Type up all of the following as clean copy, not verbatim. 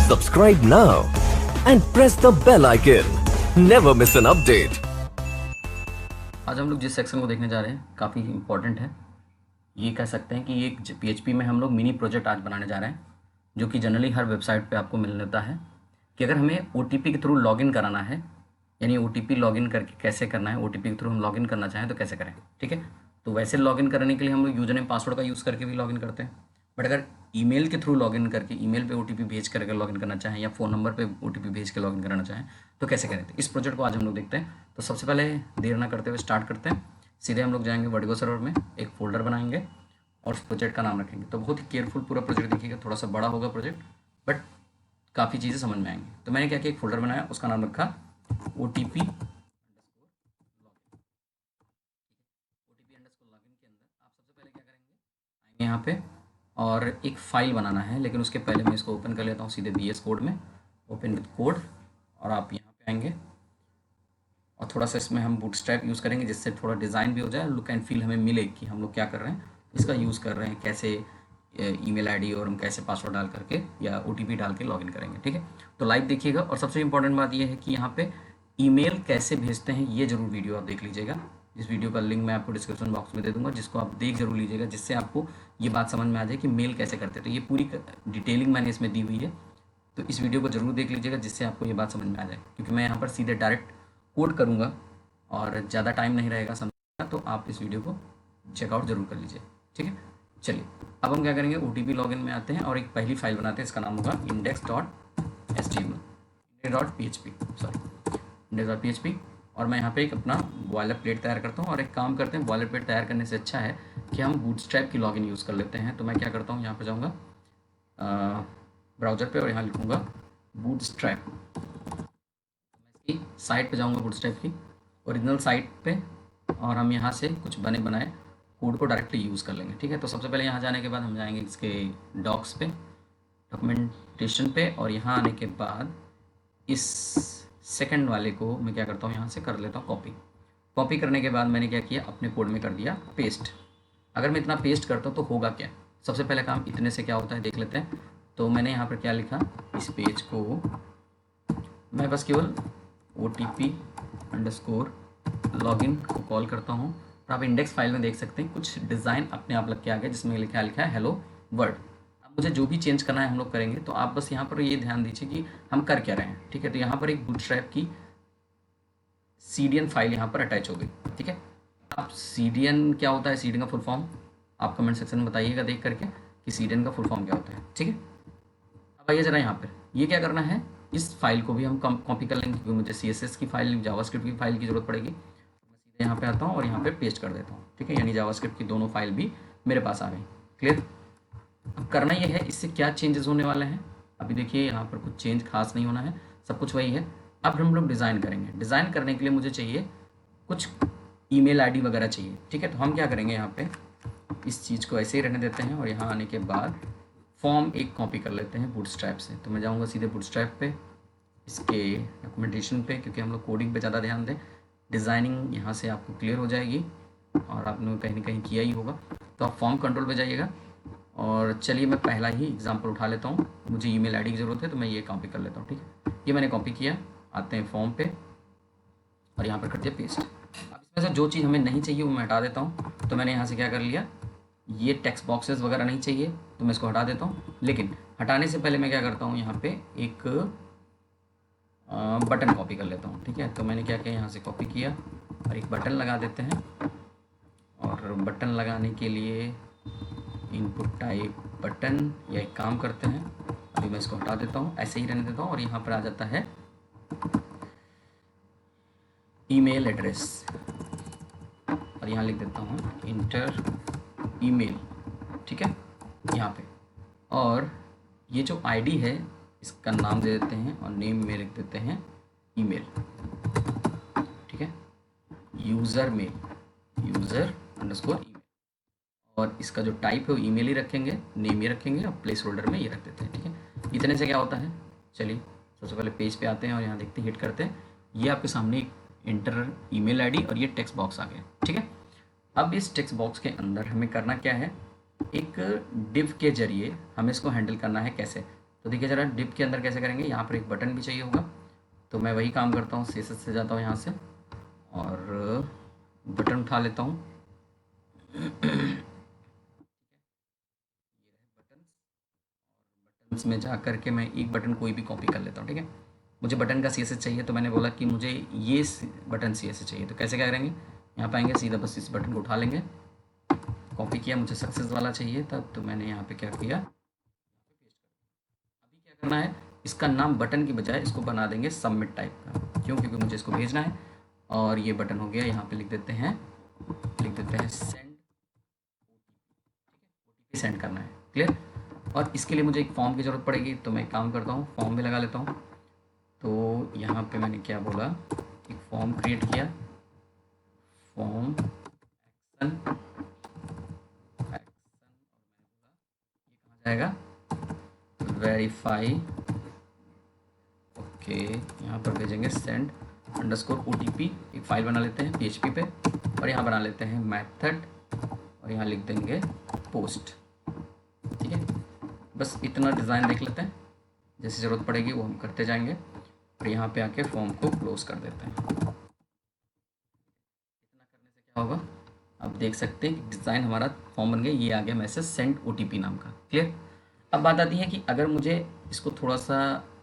Subscribe now and press the bell icon. Never miss an update. आज हम लोग जिस सेक्शन को देखने जा रहे हैं काफ़ी इम्पोर्टेंट है। ये कह सकते हैं कि एक PHP में हम लोग मिनी प्रोजेक्ट आज बनाने जा रहे हैं, जो कि जनरली हर वेबसाइट पे आपको मिल जाता है कि अगर हमें OTP के थ्रू लॉगिन कराना है, यानी OTP लॉगिन करके कैसे करना है, OTP के थ्रू हम लॉगिन करना चाहें तो कैसे करें। ठीक है, तो वैसे लॉगिन करने के लिए हम लोग यूजर नेम पासवर्ड का यूज़ करके भी लॉगिन करते हैं, बट अगर ईमेल के थ्रू लॉगिन करके ईमेल पे OTP भेज करके लॉगिन करना चाहें या फ़ोन नंबर पे OTP भेज के लॉगिन करना चाहें तो कैसे करें। तो इस प्रोजेक्ट को आज हम लोग देखते हैं। तो सबसे पहले देर ना करते हुए स्टार्ट करते हैं। सीधे हम लोग जाएंगे वर्टिगो सर्वर में, एक फ़ोल्डर बनाएंगे और उस प्रोजेक्ट का नाम रखेंगे। तो बहुत ही केयरफुल पूरा प्रोजेक्ट देखिएगा, थोड़ा सा बड़ा होगा प्रोजेक्ट बट काफ़ी चीज़ें समझ में आएंगी। तो मैंने क्या किया, एक फ़ोल्डर बनाया, उसका नाम रखा OTP लॉगिन के अंदर आप सबसे पहले क्या करेंगे, आएंगे यहाँ पे और एक फ़ाइल बनाना है, लेकिन उसके पहले मैं इसको ओपन कर लेता हूँ सीधे VS कोड में, ओपन विद कोड। और आप यहाँ पे आएंगे और थोड़ा सा इसमें हम बूटस्ट्रैप यूज़ करेंगे, जिससे थोड़ा डिज़ाइन भी हो जाए, लुक एंड फील हमें मिले कि हम लोग क्या कर रहे हैं, इसका यूज़ कर रहे हैं, कैसे ईमेल आईडी और हम कैसे पासवर्ड डाल करके या OTP डाल के लॉगिन करेंगे। ठीक है, तो लाइव देखिएगा। और सबसे इम्पोर्टेंट बात यह है कि यहाँ पे ईमेल कैसे भेजते हैं ये ज़रूर वीडियो आप देख लीजिएगा। इस वीडियो का लिंक मैं आपको डिस्क्रिप्शन बॉक्स में दे दूंगा, जिसको आप देख जरूर लीजिएगा, जिससे आपको ये बात समझ में आ जाए कि मेल कैसे करते हैं। तो ये पूरी डिटेलिंग मैंने इसमें दी हुई है, तो इस वीडियो को जरूर देख लीजिएगा, जिससे आपको ये बात समझ में आ जाए, क्योंकि मैं यहाँ पर सीधे डायरेक्ट कोड करूँगा और ज़्यादा टाइम नहीं रहेगा समझना, तो आप इस वीडियो को चेकआउट जरूर कर लीजिए। ठीक है, चलिए अब हम क्या करेंगे, OTP लॉगिन में आते हैं और एक पहली फाइल बनाते हैं। इसका नाम होगा index.php। और मैं यहाँ पे एक अपना बॉयलर प्लेट तैयार करता हूँ। और एक काम करते हैं, बॉयलर प्लेट तैयार करने से अच्छा है कि हम बूटस्ट्रैप की लॉगिन यूज़ कर लेते हैं। तो मैं क्या करता हूँ, यहाँ पे जाऊँगा ब्राउज़र पे और यहाँ लिखूँगा बूटस्ट्रैप। इसकी साइट पे जाऊँगा, बूटस्ट्रैप की ओरिजिनल साइट पे, और हम यहाँ से कुछ बने बनाए कोड को डायरेक्टली यूज़ कर लेंगे। ठीक है, तो सबसे पहले यहाँ जाने के बाद हम जाएंगे इसके डॉक्स पे, डॉक्यूमेंटेशन पे, और यहाँ आने के बाद इस सेकंड वाले को मैं क्या करता हूँ, यहाँ से कर लेता हूँ कॉपी करने के बाद मैंने क्या किया, अपने कोड में कर दिया पेस्ट। अगर मैं इतना पेस्ट करता हूँ तो होगा क्या, सबसे पहले काम इतने से क्या होता है देख लेते हैं। तो मैंने यहाँ पर क्या लिखा, इस पेज को मैं बस केवल OTP अंडरस्कोर लॉगिन को कॉल करता हूँ। और आप इंडेक्स फाइल में देख सकते हैं कुछ डिज़ाइन अपने आप लग के आ गया, जिसमें लिखा है हेलो वर्ल्ड। अब मुझे जो भी चेंज करना है हम लोग करेंगे, तो आप बस यहाँ पर ये ध्यान दीजिए कि हम कर क्या रहे हैं। ठीक है, तो यहाँ पर एक बूटस्ट्रैप की CDN फाइल यहाँ पर अटैच हो गई। ठीक है, अब CDN क्या होता है, CDN का फुल फॉर्म आप कमेंट सेक्शन में बताइएगा देख करके कि CDN का फुल फॉर्म क्या होता है। ठीक है, अब आइए ज़रा यहाँ पर ये क्या करना है, इस फाइल को भी हम कॉपी कर लेंगे, क्योंकि मुझे CSS की फाइल, जावास्क्रिप्ट की फाइल की ज़रूरत पड़ेगी। यहाँ पे आता हूँ और यहाँ पे पेस्ट कर देता हूँ। ठीक है, यानी जावास्क्रिप्ट की दोनों फाइल भी मेरे पास आ गई। क्लियर, अब करना ये है, इससे क्या चेंजेस होने वाले हैं। अभी देखिए यहाँ पर कुछ चेंज खास नहीं होना है, सब कुछ वही है। अब हम लोग डिज़ाइन करेंगे। डिज़ाइन करने के लिए मुझे चाहिए कुछ ईमेल आईडी वगैरह चाहिए। ठीक है, तो हम क्या करेंगे, यहाँ पे इस चीज़ को ऐसे ही रहने देते हैं और यहाँ आने के बाद फॉर्म एक कॉपी कर लेते हैं बूटस्ट्रैप से। तो मैं जाऊँगा सीधे बूटस्ट्रैप पे, इसके डॉक्यूमेंटेशन पे, क्योंकि हम लोग कोडिंग पे ज़्यादा ध्यान दें। डिज़ाइनिंग यहाँ से आपको क्लियर हो जाएगी और आपने कहीं ना कहीं किया ही होगा। तो आप फॉर्म कंट्रोल पे जाइएगा और चलिए मैं पहला ही एग्जांपल उठा लेता हूँ। मुझे ईमेल आईडी की ज़रूरत है, तो मैं ये कॉपी कर लेता हूँ। ठीक है, ये मैंने कॉपी किया। आते हैं फॉर्म पे और यहाँ पर कर दिया पेस्ट। अब इसमें से जो चीज़ हमें नहीं चाहिए वो मैं हटा देता हूँ। तो मैंने यहाँ से क्या कर लिया, ये टेक्स्ट बॉक्सेस वगैरह नहीं चाहिए तो मैं इसको हटा देता हूँ। लेकिन हटाने से पहले मैं क्या करता हूँ, यहाँ पे एक बटन कॉपी कर लेता हूँ। ठीक है, तो मैंने क्या किया, यहाँ से कॉपी किया और एक बटन लगा देते हैं। और बटन लगाने के लिए इनपुट टाइप बटन, या एक काम करते हैं, अभी मैं इसको हटा देता हूँ, ऐसे ही रहने देता हूँ। और यहाँ पर आ जाता है ईमेल एड्रेस, और यहाँ लिख देता हूँ इंटर ईमेल। ठीक है, यहाँ पे, और ये जो आईडी है इसका नाम दे देते हैं और नेम में लिख देते हैं ईमेल। ठीक है, यूज़र में यूज़र अंडरस्कोर ईमेल, और इसका जो टाइप है वो ईमेल ही रखेंगे, नेम ही रखेंगे, और प्लेस होल्डर में ये रख देते हैं। ठीक है, इतने से क्या होता है, चलिए सबसे पहले पेज पे आते हैं और यहाँ देखते हैं, हिट करते हैं, ये आपके सामने इंटर ईमेल आईडी और ये टेक्स्ट बॉक्स आ गया। ठीक है, अब इस टेक्स्ट बॉक्स के अंदर हमें करना क्या है, एक डिव के जरिए हमें इसको हैंडल करना है। कैसे, तो देखिए ज़रा डिप के अंदर कैसे करेंगे, यहाँ पर एक बटन भी चाहिए होगा, तो मैं वही काम करता हूँ, CSS से जाता हूँ यहाँ से और बटन उठा लेता हूँ। बटन्स में जा कर के मैं एक बटन कोई भी कॉपी कर लेता हूँ, ठीक है। मुझे बटन का CSS चाहिए, तो मैंने बोला कि मुझे ये बटन CSS चाहिए, तो कैसे क्या करेंगे, यहाँ पाएंगे सीधा बस इस बटन को उठा लेंगे, कॉपी किया, मुझे सक्सेस वाला चाहिए था, तो मैंने यहाँ पे क्या किया, अभी क्या करना है, इसका नाम बटन की बजाय इसको बना देंगे सबमिट टाइप का, क्यों, क्योंकि मुझे इसको भेजना है। और ये बटन हो गया, यहाँ पे लिख देते हैं सेंड, OTP सेंड करना है, क्लियर। और इसके लिए मुझे एक फॉर्म की ज़रूरत पड़ेगी, तो मैं एक काम करता हूँ, फॉर्म भी लगा लेता हूँ। तो यहाँ पे मैंने क्या बोला, एक फॉर्म क्रिएट किया, फॉर्म एक्शन, और मैंने बोला ये कहाँ जाएगा, वेरीफाई, ओके, यहाँ पर भेजेंगे सेंड अंडरस्कोर OTP, एक फाइल बना लेते हैं PHP पे, और यहाँ बना लेते हैं मेथड, और यहाँ लिख देंगे पोस्ट, ठीक है। बस इतना डिज़ाइन देख लेते हैं, जैसी ज़रूरत पड़ेगी वो हम करते जाएंगे, और यहाँ पे आके फॉर्म को क्लोज कर देते हैं। इतना करने से क्या होगा, आप देख सकते हैं कि डिज़ाइन हमारा फॉर्म बन गया, ये आ गया मैसेज सेंड OTP नाम का, क्लियर। अब बात आती है कि अगर मुझे इसको थोड़ा सा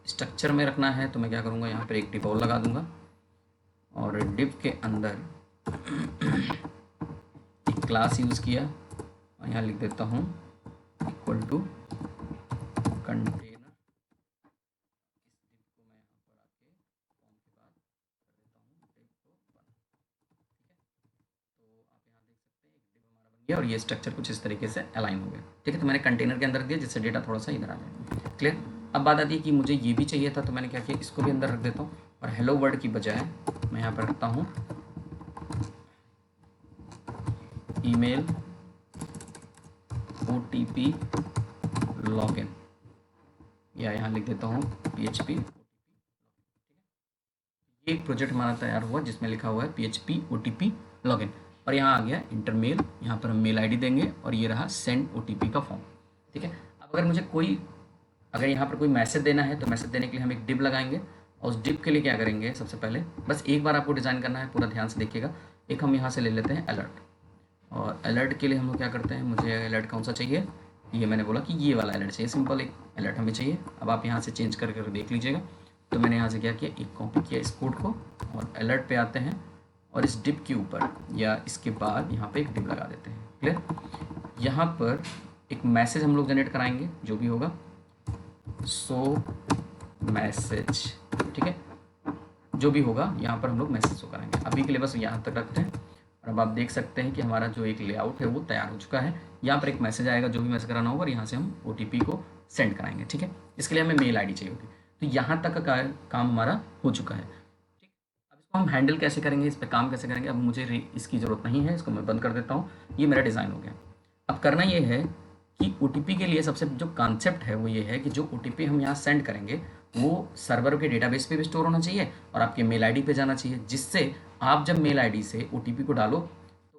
स्ट्रक्चर में रखना है, तो मैं क्या करूँगा, यहाँ पर एक डिप और लगा दूँगा, और डिप के अंदर एक क्लास यूज़ किया, और यहाँ लिख देता हूँ इक्वल टू कंटेनर, इस डिप को मैं यहाँ पर आके फॉर्म के बाद कर देता हूँ डिप को 1, ठीक है। तो आप यहाँ देख सकते हैं एक डिप हमारा बन गया, और ये स्ट्रक्चर कुछ इस तरीके से अलाइन हो गया, ठीक है। तो मैंने कंटेनर के अंदर दिया, जिससे डेटा थोड़ा सा इधर आ जाए, क्लियर। अब बात आती है कि मुझे ये भी चाहिए था, तो मैंने क्या किया, इसको भी अंदर रख देता हूँ, और हेलो वर्ल्ड की बजाय मैं यहाँ पर रखता हूँ ईमेल OTP लॉगिन, या यहाँ लिख देता हूँ PHP, ये एक प्रोजेक्ट हमारा तैयार हुआ जिसमें लिखा हुआ है PHP OTP लॉगिन, और यहाँ आ गया इंटरमेल, यहाँ पर हम मेल ID देंगे, और ये रहा सेंड OTP का फॉर्म, ठीक है। अब अगर मुझे अगर यहाँ पर कोई मैसेज देना है, तो मैसेज देने के लिए हम एक डिप लगाएंगे, और उस डिप के लिए क्या करेंगे, सबसे पहले बस एक बार आपको डिज़ाइन करना है, पूरा ध्यान से देखिएगा। एक हम यहाँ से ले लेते हैं अलर्ट, और अलर्ट के लिए हम लोग क्या करते हैं, मुझे अलर्ट कौन सा चाहिए, ये मैंने बोला कि ये वाला अलर्ट चाहिए, सिंपल एक अलर्ट हमें चाहिए। अब आप यहाँ से चेंज कर देख लीजिएगा, तो मैंने यहाँ से क्या किया, एक कॉपी किया इस कोड को, और अलर्ट पे आते हैं, और इस डिप के ऊपर या इसके बाद यहाँ पे एक डिप लगा देते हैं, क्लियर। यहाँ पर एक मैसेज हम लोग जनरेट कराएंगे, जो भी होगा सो मैसेज, ठीक है, जो भी होगा यहाँ पर हम लोग मैसेज शो कराएंगे। अभी के लिए बस यहाँ तक रखते हैं, और अब आप देख सकते हैं कि हमारा जो एक लेआउट है वो तैयार हो चुका है। यहाँ पर एक मैसेज आएगा, जो भी मैसेज कराना होगा, और यहाँ से हम OTP को सेंड कराएंगे, ठीक है। इसके लिए हमें मेल ID चाहिए होगी। तो यहाँ तक का काम हमारा हो चुका है, ठीक। अब इसको हम हैंडल कैसे करेंगे, इस पर काम कैसे करेंगे, अब मुझे इसकी ज़रूरत नहीं है, इसको मैं बंद कर देता हूँ। ये मेरा डिज़ाइन हो गया। अब करना ये है कि OTP के लिए सबसे जो कॉन्सेप्ट है वो ये है कि जो OTP हम यहाँ सेंड करेंगे वो सर्वर के डेटाबेस पे भी स्टोर होना चाहिए, और आपके मेल ID पे जाना चाहिए, जिससे आप जब मेल ID से OTP को डालो, तो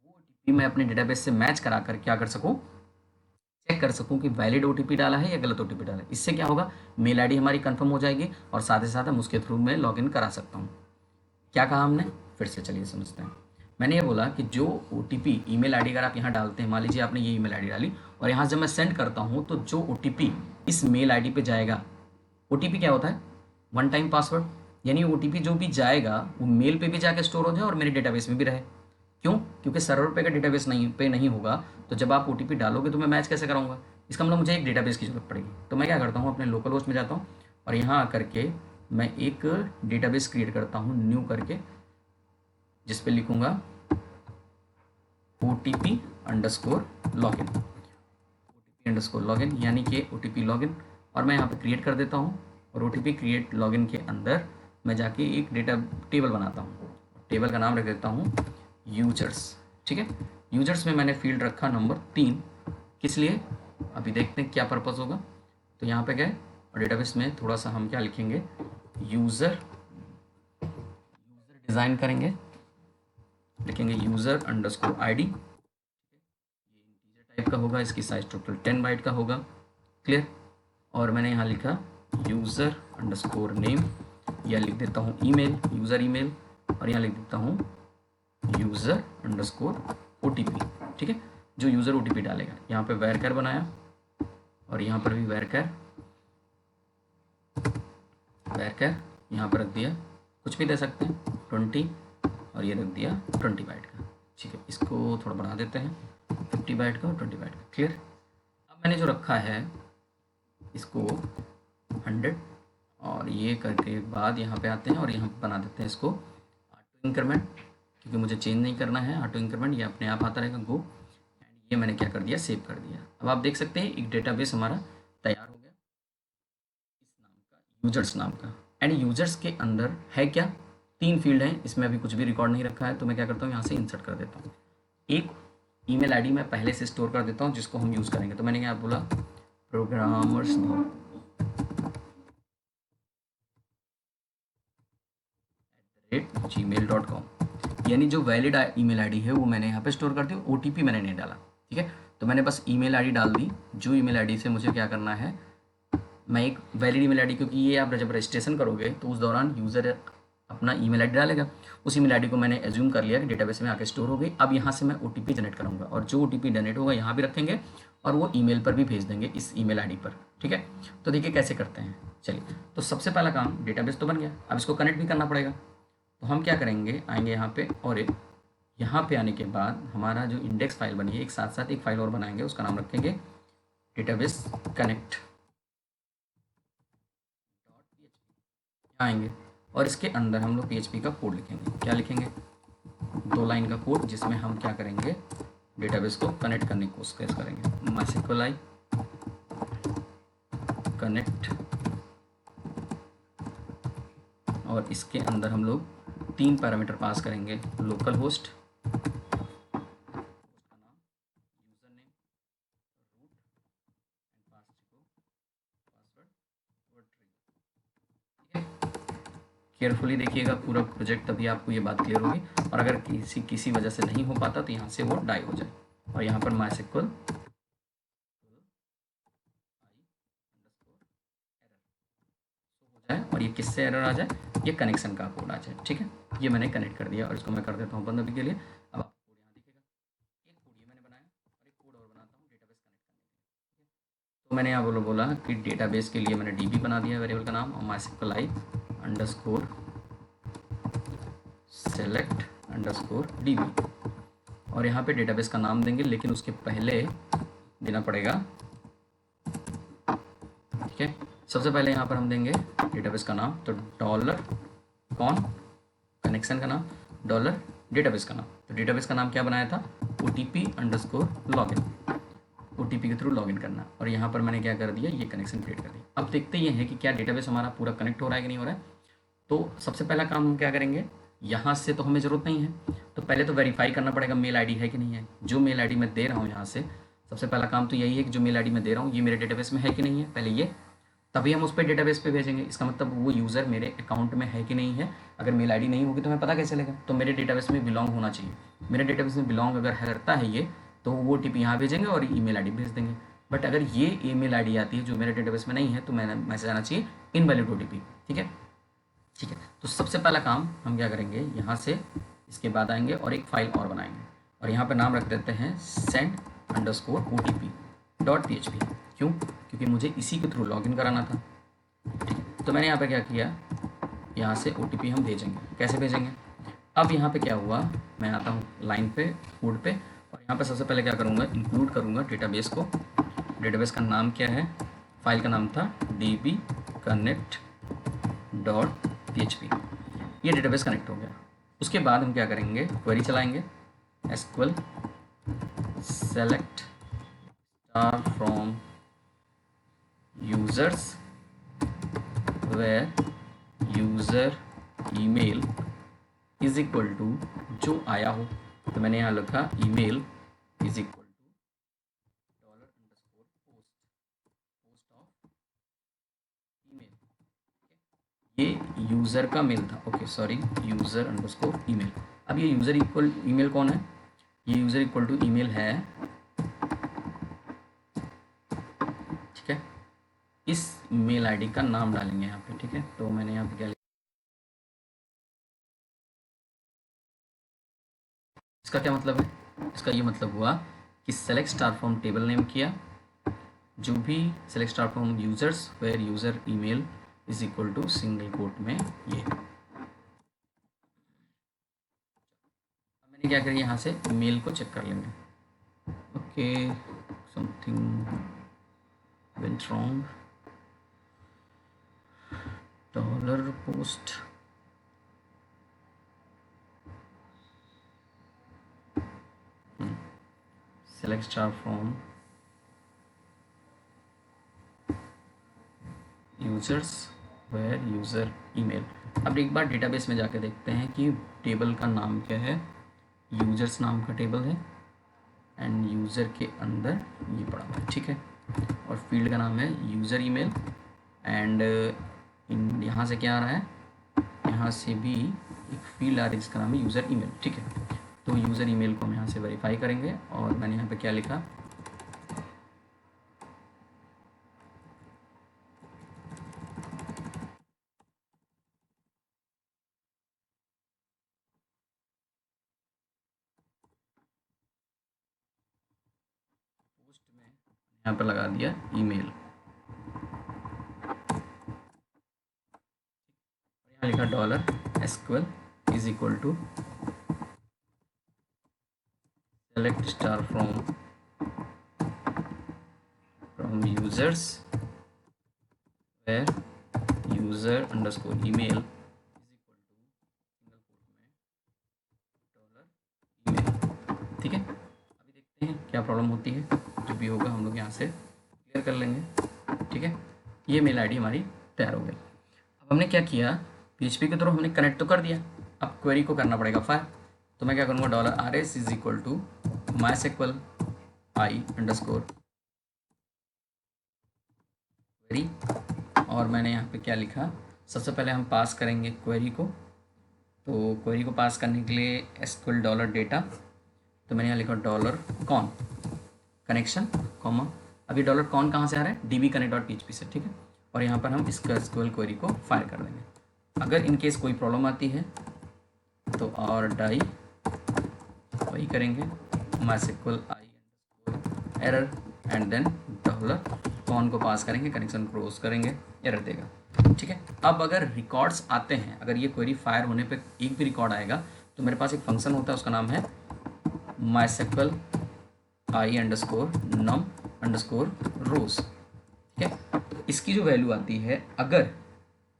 वो OTP मैं अपने डेटाबेस से मैच करा कर क्या कर सकूँ, चेक कर सकूँ कि वैलिड OTP डाला है या गलत OTP डाला है। इससे क्या होगा, मेल ID हमारी कंफर्म हो जाएगी, और साथ ही साथ हम उसके थ्रू में लॉगिन करा सकता हूँ। क्या कहा हमने, फिर से चलिए समझते हैं। मैंने ये बोला कि जो OTP ईमेल ID अगर आप यहाँ डालते हैं, मान लीजिए आपने ये ईमेल ID डाली, और यहाँ जब मैं सेंड करता हूँ, तो जो OTP इस मेल ID पे जाएगा, OTP क्या होता है, वन टाइम पासवर्ड, यानी OTP जो भी जाएगा वो मेल पे भी जाके स्टोर हो जाए और मेरे डेटाबेस में भी रहे। क्यों, क्योंकि सर्वर पे का डेटाबेस नहीं होगा, तो जब आप OTP डालोगे तो मैं मैच कैसे कराऊंगा, इसका मतलब मुझे एक डेटाबेस की जरूरत पड़ेगी। तो मैं क्या करता हूँ, अपने लोकल होस्ट में जाता हूँ, और यहाँ आकर के मैं एक डेटाबेस क्रिएट करता हूँ न्यू करके, जिस पे लिखूंगा OTP underscore login, OTP underscore login, यानी कि OTP लॉगिन, और मैं यहाँ पे क्रिएट कर देता हूँ। और OTP क्रिएट लॉगिन के अंदर मैं जाके एक डेटा टेबल बनाता हूँ, टेबल का नाम रख देता हूँ यूजर्स, ठीक है। यूजर्स में मैंने फील्ड रखा नंबर 3, किस लिए, अभी देखते हैं क्या पर्पज़ होगा। तो यहाँ पे गए, और डेटाबेस में थोड़ा सा हम क्या लिखेंगे, यूज़र डिज़ाइन करेंगे, लिखेंगे यूज़र अंडरस्कोर ID, ये इंटीजर टाइप का होगा, इसकी साइज टोटल 10 बाइट का होगा, क्लियर। और मैंने यहाँ लिखा यूज़र अंडरस्कोर नेम, या लिख देता हूँ ईमेल, यूज़र ईमेल, और यहाँ लिख देता हूँ यूज़र अंडरस्कोर OTP। ठीक है, जो यूज़र OTP डालेगा। यहाँ पे वैरकर बनाया और यहाँ पर भी वैरकर यहाँ पर रख दिया, कुछ भी दे सकते हैं 20, और ये रख दिया 20 बाइट का। ठीक है, इसको थोड़ा बढ़ा देते हैं 50 बाइट का और 20 बाइट का। क्लियर। अब मैंने जो रखा है इसको 100, और ये करके बाद यहाँ पे आते हैं और यहाँ पे बना देते हैं इसको ऑटो इंक्रीमेंट, क्योंकि मुझे चेंज नहीं करना है। ऑटो इंक्रीमेंट ये अपने आप आता रहेगा, गो। एंड ये मैंने क्या कर दिया, सेव कर दिया। अब आप देख सकते हैं एक डेटाबेस हमारा तैयार हो गया इस नाम का, यूजर्स नाम का। एंड यूजर्स के अंदर है क्या, 3 फील्ड हैं, इसमें अभी कुछ भी रिकॉर्ड नहीं रखा है, तो मैं क्या करता हूँ यहाँ से इंसर्ट कर देता हूँ। एक ईमेल आईडी मैं पहले से स्टोर कर देता हूँ जिसको हम यूज़ करेंगे। तो मैंने क्या बोला, प्रोग्रामर्स gmail.com, यानी जो वैलिड ईमेल आईडी है वो मैंने यहाँ पे स्टोर कर दी, OTP मैंने नहीं डाला। ठीक है, तो मैंने बस ईमेल आईडी डाल दी, जो ईमेल आईडी से मुझे क्या करना है, मैं एक वैलिड ईमेल आईडी, क्योंकि ये आप जब रजिस्ट्रेशन करोगे तो उस दौरान यूज़र अपना ईमेल आईडी डालेगा। उस ईमेल आईडी को मैंने एज्यूम कर लिया कि डेटाबेस में आके स्टोर हो गई। अब यहाँ से मैं OTP जनरेट करूँगा, और जो OTP जनरेट होगा यहाँ भी रखेंगे और वो ईमेल पर भी भेज देंगे इस ईमेल आईडी पर। ठीक है, तो देखिए कैसे करते हैं। चलिए, तो सबसे पहला काम, डेटाबेस तो बन गया, अब इसको कनेक्ट भी करना पड़ेगा। तो हम क्या करेंगे, आएंगे यहाँ पे, और एक यहाँ पे आने के बाद हमारा जो इंडेक्स फाइल बनी है, एक साथ साथ एक फाइल और बनाएंगे, उसका नाम रखेंगे डेटाबेस कनेक्ट आएंगे, और इसके अंदर हम लोग PHP का कोड लिखेंगे। क्या लिखेंगे, 2 लाइन का कोड, जिसमें हम क्या करेंगे, डेटाबेस को कनेक्ट करने की कोशिश करेंगे। MySQL कनेक्ट, और इसके अंदर हम लोग 3 पैरामीटर पास करेंगे, लोकल होस्ट, केयरफुली देखिएगा पूरा प्रोजेक्ट, तभी आपको ये बात क्लियर होगी। और अगर किसी वजह से नहीं हो पाता तो यहाँ से वो डाई हो जाए। और यहाँ पर MySQL हो जाए, और ये किससे एरर आ जाए, ये कनेक्शन का कोड आ जाए। ठीक है, ये मैंने कनेक्ट कर दिया, और इसको मैं कर देता हूँ बंद अभी के लिए। अब आपको कोड यहाँ दिखेगा, एक कोड ये मैंने बनाया, और एक कोड और बनाता हूँ डेटाबेस कनेक्ट करने के लिए। तो मैंने यहाँ बोला कि डेटाबेस के लिए मैंने DB बना दिया वेरिएबल का नाम, और MySQL underscore select underscore DB, और यहाँ पे डेटाबेस का नाम देंगे, लेकिन उसके पहले देना पड़ेगा। ठीक है, सबसे पहले यहाँ पर हम देंगे डेटाबेस का नाम, तो डॉलर कौन कनेक्शन का नाम, डॉलर डेटाबेस का नाम। तो डेटाबेस का नाम क्या बनाया था, OTP अंडरस्कोर लॉगिन, OTP के थ्रू लॉगिन करना। और यहाँ पर मैंने क्या कर दिया, ये कनेक्शन क्रिएट कर दिया। अब देखते ये हैं कि क्या डेटाबेस हमारा पूरा कनेक्ट हो रहा है कि नहीं हो रहा है। तो सबसे पहला काम हम क्या करेंगे, यहाँ से तो हमें ज़रूरत नहीं है, तो पहले तो वेरीफाई करना पड़ेगा मेल आईडी है कि नहीं है। जो मेल आईडी मैं दे रहा हूँ यहाँ से, सबसे पहला काम तो यही है कि जो मेल आईडी मैं दे रहा हूँ ये मेरे डेटाबेस में है कि नहीं है, पहले ये, तभी हम उस पर डेटाबेस पे भेजेंगे। इसका मतलब वो यूज़र मेरे अकाउंट में है कि नहीं है। अगर मेल आईडी नहीं होगी तो हमें पता कैसे चलेगा, तो मेरे डेटाबेस में बिलोंग होना चाहिए। मेरे डेटाबेस में बिलोंग अगर करता है ये, तो वो OTP यहाँ भेजेंगे और ईमेल आईडी भेज देंगे। बट अगर ये ईमेल आईडी आती है जो मेरे डेटाबेस में नहीं है, तो मैंने मैसेज आना चाहिए इनवैलिड OTP। ठीक है, ठीक है। तो सबसे पहला काम हम क्या करेंगे, यहाँ से इसके बाद आएंगे और एक फ़ाइल और बनाएंगे, और यहाँ पर नाम रख देते हैं send_OTP.php। क्यों, क्योंकि मुझे इसी के थ्रू लॉगिन कराना था। ठीक है, तो मैंने यहाँ पे क्या किया, यहाँ से OTP हम भेजेंगे। कैसे भेजेंगे, अब यहाँ पे क्या हुआ, मैं आता हूँ लाइन पे, कोड पे, और यहाँ पे सबसे पहले क्या करूँगा, इंक्लूड करूँगा डेटाबेस को। डेटाबेस का नाम क्या है, फाइल का नाम था dbconnect.php। ये डेटाबेस कनेक्ट हो गया। उसके बाद हम क्या करेंगे, क्वेरी चलाएंगे, SQL select star from users where user email is equal to, जो आया हो, तो मैंने यहाँ लिखा email is equal to $_post of email। ये यूज़र का मेल था, okay sorry, user underscore email. अब ये यूज़र इक्वल ईमेल कौन है, ये यूज़र इक्वल टू ईमेल है। ठीक है, इस मेल आईडी का नाम डालेंगे यहाँ पे, ठीक है। तो मैंने यहाँ पे क्या लिखा, इसका क्या मतलब है, इसका ये मतलब हुआ कि select star from table name किया, जो भी select star from users where user email is equal to single quote में ये। मैंने क्या करिए, यहाँ से मेल को चेक कर लेंगे। Okay, something went wrong, dollar post, select star from users where user email. अब एक बार डेटाबेस में जाके देखते हैं कि टेबल का नाम क्या है। यूजर्स नाम का टेबल है एंड यूज़र के अंदर ये पड़ा हुआ है, ठीक है। और फील्ड का नाम है यूज़र ईमेल एंड इन यहाँ से क्या आ रहा है, यहाँ से भी एक फील्ड आ रही है जिसका नाम है यूज़र ईमेल, ठीक है। तो यूज़र ईमेल को हम यहाँ से वेरीफाई करेंगे और मैंने यहाँ पे क्या लिखा, पोस्ट में यहाँ पर लगा दिया ईमेल, यहाँ लिखा dollar SQL is equal to select star from users where user underscore email is equal to single quote में डॉलर ईमेल, ठीक है। अभी देखते हैं क्या प्रॉब्लम होती है, जो भी होगा हम लोग यहाँ से क्लियर कर लेंगे, ठीक है। ये मेल आईडी हमारी तैयार हो गई। अब हमने क्या किया, पीएचपी के थ्रू हमने कनेक्ट तो कर दिया, अब क्वेरी को करना पड़ेगा फायर। तो मैं क्या करूँगा, dollar R S is equal to mysql I underscore query, और मैंने यहाँ पे क्या लिखा, सबसे पहले हम पास करेंगे क्वेरी को। तो क्वेरी को पास करने के लिए एसक्यूएल डॉलर डेटा, तो मैंने यहाँ लिखा डॉलर कॉन कनेक्शन कॉमा, अभी डॉलर कॉन कहाँ से आ रहा है, D B connect dot P से, ठीक है। और यहाँ पर हम इसका एसक्यूएल क्वेरी को फायर कर देंगे। अगर इन केस कोई प्रॉब्लम आती है तो और डाई वही करेंगे, mysql I error and then dollar con को पास करेंगे, कनेक्शन क्लोज करेंगे, एरर देगा, ठीक है। अब अगर रिकॉर्ड्स आते हैं, अगर ये क्वेरी फायर होने पे एक भी रिकॉर्ड आएगा तो मेरे पास एक फंक्शन होता है, उसका नाम है माइसेक्वल आई अंडरस्कोर नम अंडरस्कोर रोज, ठीक है। इसकी जो वैल्यू आती है, अगर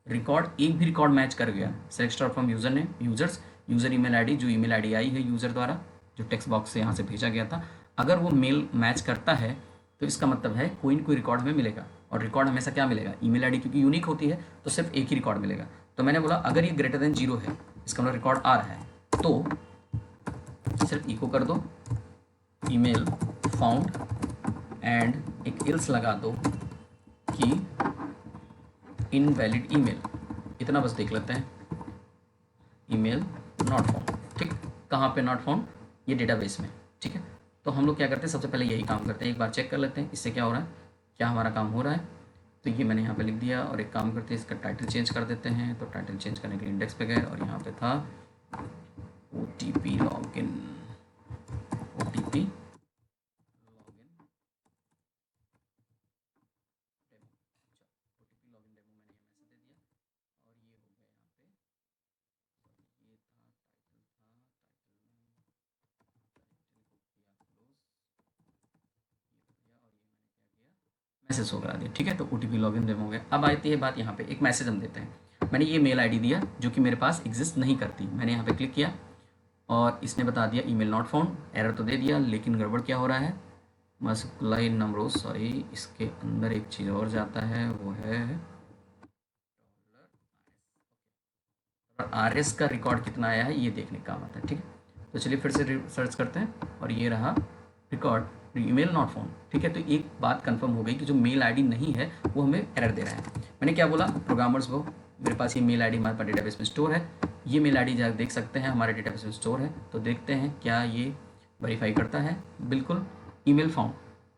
रिकॉर्ड एक भी रिकॉर्ड मैच कर गया, सेलेक्ट स्टार फ्रॉम यूजर ने यूजर्स यूजर ईमेल आईडी, जो ईमेल आईडी आई है यूजर द्वारा, जो टेक्स्ट बॉक्स से यहाँ से भेजा गया था, अगर वो मेल मैच करता है तो इसका मतलब है कोई ना कोई रिकॉर्ड हमें मिलेगा। और रिकॉर्ड हमेशा क्या मिलेगा, ईमेल आईडी क्योंकि यूनिक होती है तो सिर्फ एक ही रिकॉर्ड मिलेगा। तो मैंने बोला अगर ये ग्रेटर देन 0 है, इसका मतलब रिकॉर्ड आ रहा है, तो सिर्फ इको कर दो ईमेल फाउंड एंड एक इल्स लगा दो कि इनवैलिड ईमेल, इतना बस देख लेते हैं, ईमेल नॉट फाउंड, ठीक। कहाँ पे नॉट फाउंड, ये डेटाबेस में, ठीक है। तो हम लोग क्या करते हैं, सबसे पहले यही काम करते हैं, एक बार चेक कर लेते हैं इससे क्या हो रहा है, क्या हमारा काम हो रहा है। तो ये मैंने यहाँ पे लिख दिया, और एक काम करते हैं इसका टाइटल चेंज कर देते हैं। तो टाइटल चेंज करने के इंडेक्स पे गए और यहाँ पे था OTP login, OTP login demo, OTP login demo मैंने ये मैसेज दे दिया, और ये हो गया यहाँ पे, ये था टाइटल, था मैसेज शो करा दिया, ठीक है। तो OTP लॉगिन डेमो हो गया। अब आती है बात यहाँ पे, एक मैसेज हम देते हैं। मैंने ये मेल आईडी दिया जो कि मेरे पास एग्जिस्ट नहीं करती, मैंने यहाँ पे क्लिक किया और इसने बता दिया ईमेल नॉट फाउंड, एरर तो दे दिया, लेकिन गड़बड़ क्या हो रहा है, मस्कुलाई नंबरों, सॉरी इसके अंदर एक चीज़ और जाता है, वो है RS का रिकॉर्ड कितना आया है ये देखने का काम आता है, ठीक है। तो चलिए फिर से सर्च करते हैं, और ये रहा रिकॉर्ड ईमेल नॉट फाउंड, ठीक है। तो एक बात कंफर्म हो गई कि जो मेल आईडी नहीं है वो हमें एरर दे रहा है। मैंने क्या बोला प्रोग्रामर्स को, मेरे पास ये मेल आईडी हमारे पास डेटाबेस में स्टोर है, ये मेल आईडी जाकर देख सकते हैं हमारे डेटाबेस में स्टोर है। तो देखते हैं क्या ये वेरीफाई करता है, बिल्कुल ईमेल फाउंड,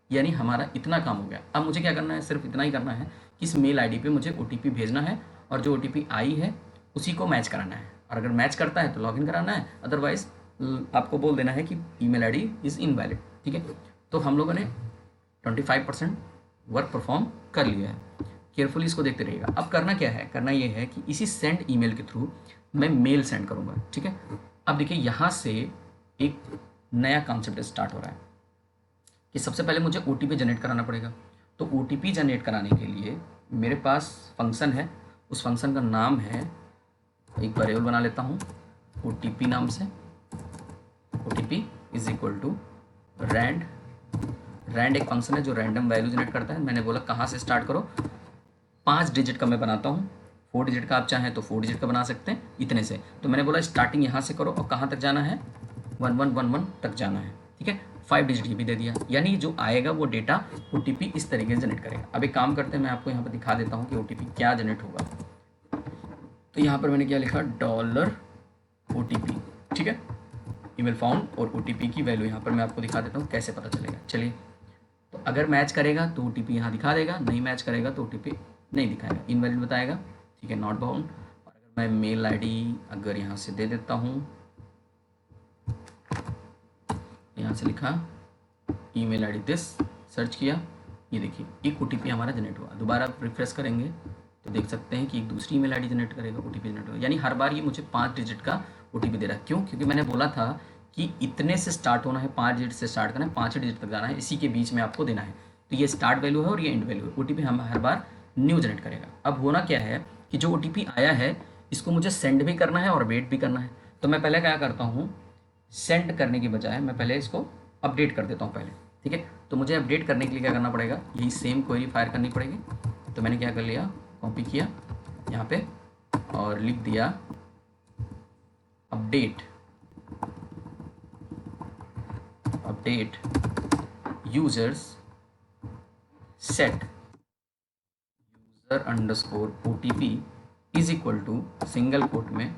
यानी हमारा इतना काम हो गया। अब मुझे क्या करना है, सिर्फ इतना ही करना है किस मेल आईडी पे मुझे ओटीपी भेजना है और जो ओटीपी आई है उसी को मैच कराना है, और अगर मैच करता है तो लॉगिन कराना है, अदरवाइज आपको बोल देना है कि ईमेल आईडी इज़ इनवैलिड। ठीक है, तो हम लोगों ने 25% वर्क परफॉर्म कर लिया है। केयरफुली इसको देखते रहिएगा। अब करना क्या है, करना ये है कि इसी सेंड ईमेल के थ्रू मैं मेल सेंड करूँगा। ठीक है, अब देखिए यहाँ से एक नया कॉन्सेप्ट स्टार्ट हो रहा है कि सबसे पहले मुझे ओटीपी जनरेट कराना पड़ेगा। तो ओटीपी जनरेट कराने के लिए मेरे पास फंक्शन है, उस फंक्शन का नाम है, एक वेरिएबल बना लेता हूँ ओटीपी नाम से। OTP is equal to rand. Rand एक फंक्शन है जो रैंडम वैल्यू जनरेट करता है। मैंने बोला कहाँ से स्टार्ट करो, 5 डिजिट का मैं बनाता हूँ, 4 डिजिट का आप चाहें तो 4 डिजिट का बना सकते हैं, इतने से। तो मैंने बोला स्टार्टिंग यहाँ से करो और कहाँ तक जाना है, 1111 तक जाना है। ठीक है, 5 डिजिट ये भी दे दिया, यानी जो आएगा वो डेटा ओटीपी इस तरीके से जनरेट करेगा। अब एक काम करते हैं, मैं आपको यहाँ पर दिखा देता हूँ कि ओटीपी क्या जनरेट होगा। तो यहाँ पर मैंने क्या लिखा, $OTP। ठीक है, ईमेल फाउंड और ओटीपी की वैल्यू यहाँ पर मैं आपको दिखा देता हूँ कैसे पता चलेगा। चलिए, तो अगर मैच करेगा तो ओटीपी यहाँ दिखा देगा, नहीं मैच करेगा तो ओटीपी नहीं दिखाएगा, इनवैलिड बताएगा। ठीक है, नॉट बाउंड। और अगर मैं मेल आईडी अगर यहाँ से दे देता हूँ, यहाँ से लिखा ईमेल आईडी दिस, सर्च किया, ये देखिए एक ओटीपी हमारा जनरेट हुआ। दोबारा रिफ्रेश करेंगे तो देख सकते हैं कि एक दूसरी ईमेल आईडी जनरेट करेगा, ओटीपी जनरेट होगा। यानी हर बार ये मुझे 5 डिजिट का ओटीपी दे रहा है। क्यों? क्योंकि मैंने बोला था कि इतने से स्टार्ट होना है, 5 डिजिट से स्टार्ट करना है, 5 डिजिट तक जाना है, इसी के बीच में आपको देना है। तो ये स्टार्ट वैल्यू है और ये एंड वैल्यू है। ओटीपी हम हर बार न्यू जनरेट करेगा। अब होना क्या है कि जो ओटीपी आया है इसको मुझे सेंड भी करना है और वेट भी करना है। तो मैं पहले क्या करता हूँ, सेंड करने की बजाय मैं पहले इसको अपडेट कर देता हूँ पहले। ठीक है, तो मुझे अपडेट करने के लिए क्या करना पड़ेगा, यही सेम क्वेरी फायर करनी पड़ेगी। तो मैंने क्या कर लिया, कॉपी किया यहाँ पे और लिख दिया update users set user underscore OTP is equal to single quote में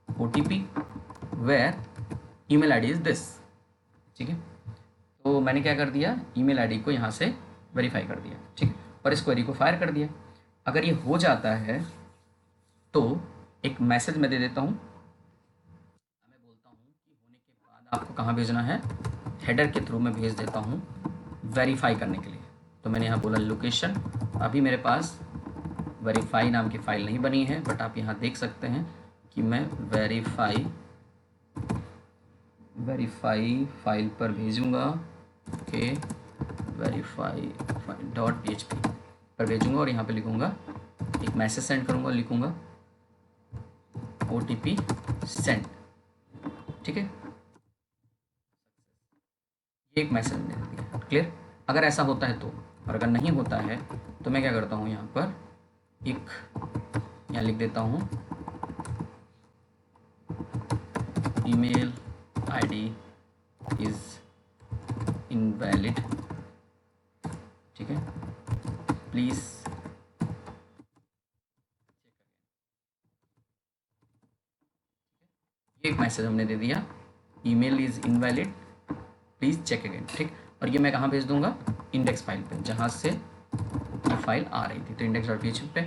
$OTP where email ID is this. ठीक है, तो मैंने क्या कर दिया, ईमेल आईडी को यहाँ से वेरीफाई कर दिया। ठीक है, और इस क्वेरी को फायर कर दिया। अगर ये हो जाता है तो एक मैसेज मैं दे देता हूँ, मैं बोलता हूँ कि होने के बाद आपको कहाँ भेजना है, हेडर के थ्रू मैं भेज देता हूँ वेरीफाई करने के लिए। तो मैंने यहाँ बोला लोकेशन। अभी मेरे पास वेरीफाई नाम की फ़ाइल नहीं बनी है, बट आप यहाँ देख सकते हैं कि मैं वेरीफाई फाइल पर भेजूँगा। ओके, वेरीफाई .php पर भेजूँगा और यहाँ पे लिखूँगा, एक मैसेज सेंड करूँगा, लिखूँगा OTP सेंड। ठीक है, ये एक मैसेज मैंने दिया। क्लियर? अगर ऐसा होता है तो, और अगर नहीं होता है तो मैं क्या करता हूँ, यहाँ पर एक यहाँ लिख देता हूँ ईमेल आईडी इज इनवैलिड। ठीक है, प्लीज़ एक मैसेज हमने दे दिया, email is invalid, please check again. ठीक, और ये मैं कहाँ भेज दूंगा, इंडेक्स फाइल पे, जहाँ से ये फाइल आ रही थी, तो index.php पे।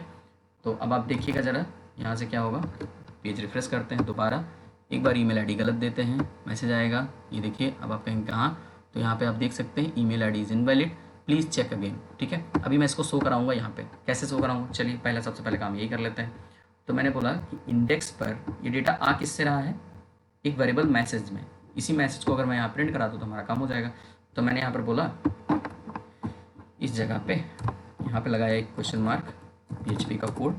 तो अब आप देखिएगा ज़रा यहाँ से क्या होगा, पेज रिफ्रेश करते हैं दोबारा, एक बार ईमेल आईडी गलत देते हैं, मैसेज आएगा, ये देखिए। अब आप कहेंगे कहाँ, तो यहाँ पे आप देख सकते हैं email ID is invalid, please check again. ठीक है, अभी मैं इसको शो कराऊंगा यहाँ पे, कैसे शो कराऊंगा, चलिए पहला सबसे पहले काम यही कर लेते हैं। तो मैंने बोला कि इंडेक्स पर ये डेटा आ किससे रहा है, एक वेरिएबल मैसेज में। इसी मैसेज को अगर मैं यहाँ प्रिंट करा दूँ तो हमारा काम हो जाएगा। तो मैंने यहाँ पर बोला इस जगह पे, यहाँ पे लगाया एक क्वेश्चन मार्क PHP का कोड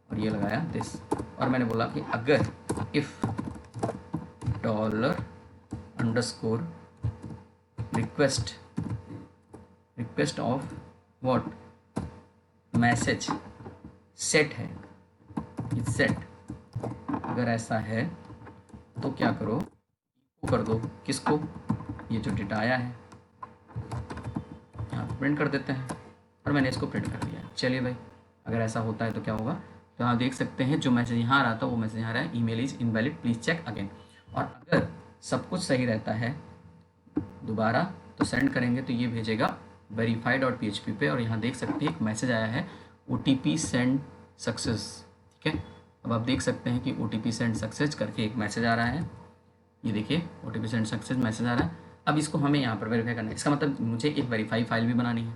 और ये लगाया दिस, और मैंने बोला कि अगर if $request of what message set है, इज सेट, अगर ऐसा है तो क्या करो, कर दो किसको, ये जो डेटा आया है, यहाँ प्रिंट कर देते हैं, और मैंने इसको प्रिंट कर दिया। चलिए भाई, अगर ऐसा होता है तो क्या होगा, तो आप देख सकते हैं जो मैसेज यहाँ आ रहा था वो मैसेज यहाँ आ रहा है, email is invalid, please check again. और अगर सब कुछ सही रहता है दोबारा तो सेंड करेंगे तो ये भेजेगा verify.php पे और यहाँ देख सकते हैं एक मैसेज आया है OTP सेंड सक्सेस। ठीक है, अब आप देख सकते हैं कि OTP सेंड सक्सेस करके एक मैसेज आ रहा है। ये देखिए OTP सेंड सक्सेस मैसेज आ रहा है। अब इसको हमें यहाँ पर वेरीफाई करना है। इसका मतलब मुझे एक वेरीफाई फाइल भी बनानी है,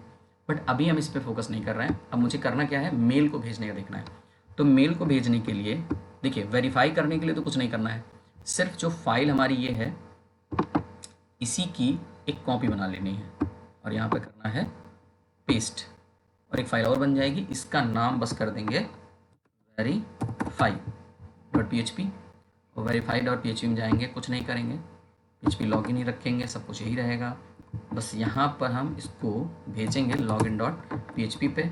बट अभी हम इस पर फोकस नहीं कर रहे हैं। अब मुझे करना क्या है, मेल को भेजने का देखना है। तो मेल को भेजने के लिए देखिए, वेरीफाई करने के लिए तो कुछ नहीं करना है, सिर्फ जो फाइल हमारी ये है इसी की एक कॉपी बना लेनी है और यहाँ पे करना है पेस्ट, और एक फाइल और बन जाएगी। इसका नाम बस कर देंगे verify.php और verify.php में जाएंगे, कुछ नहीं करेंगे, php लॉगिन ही रखेंगे, सब कुछ यही रहेगा। बस यहाँ पर हम इसको भेजेंगे login.php पे,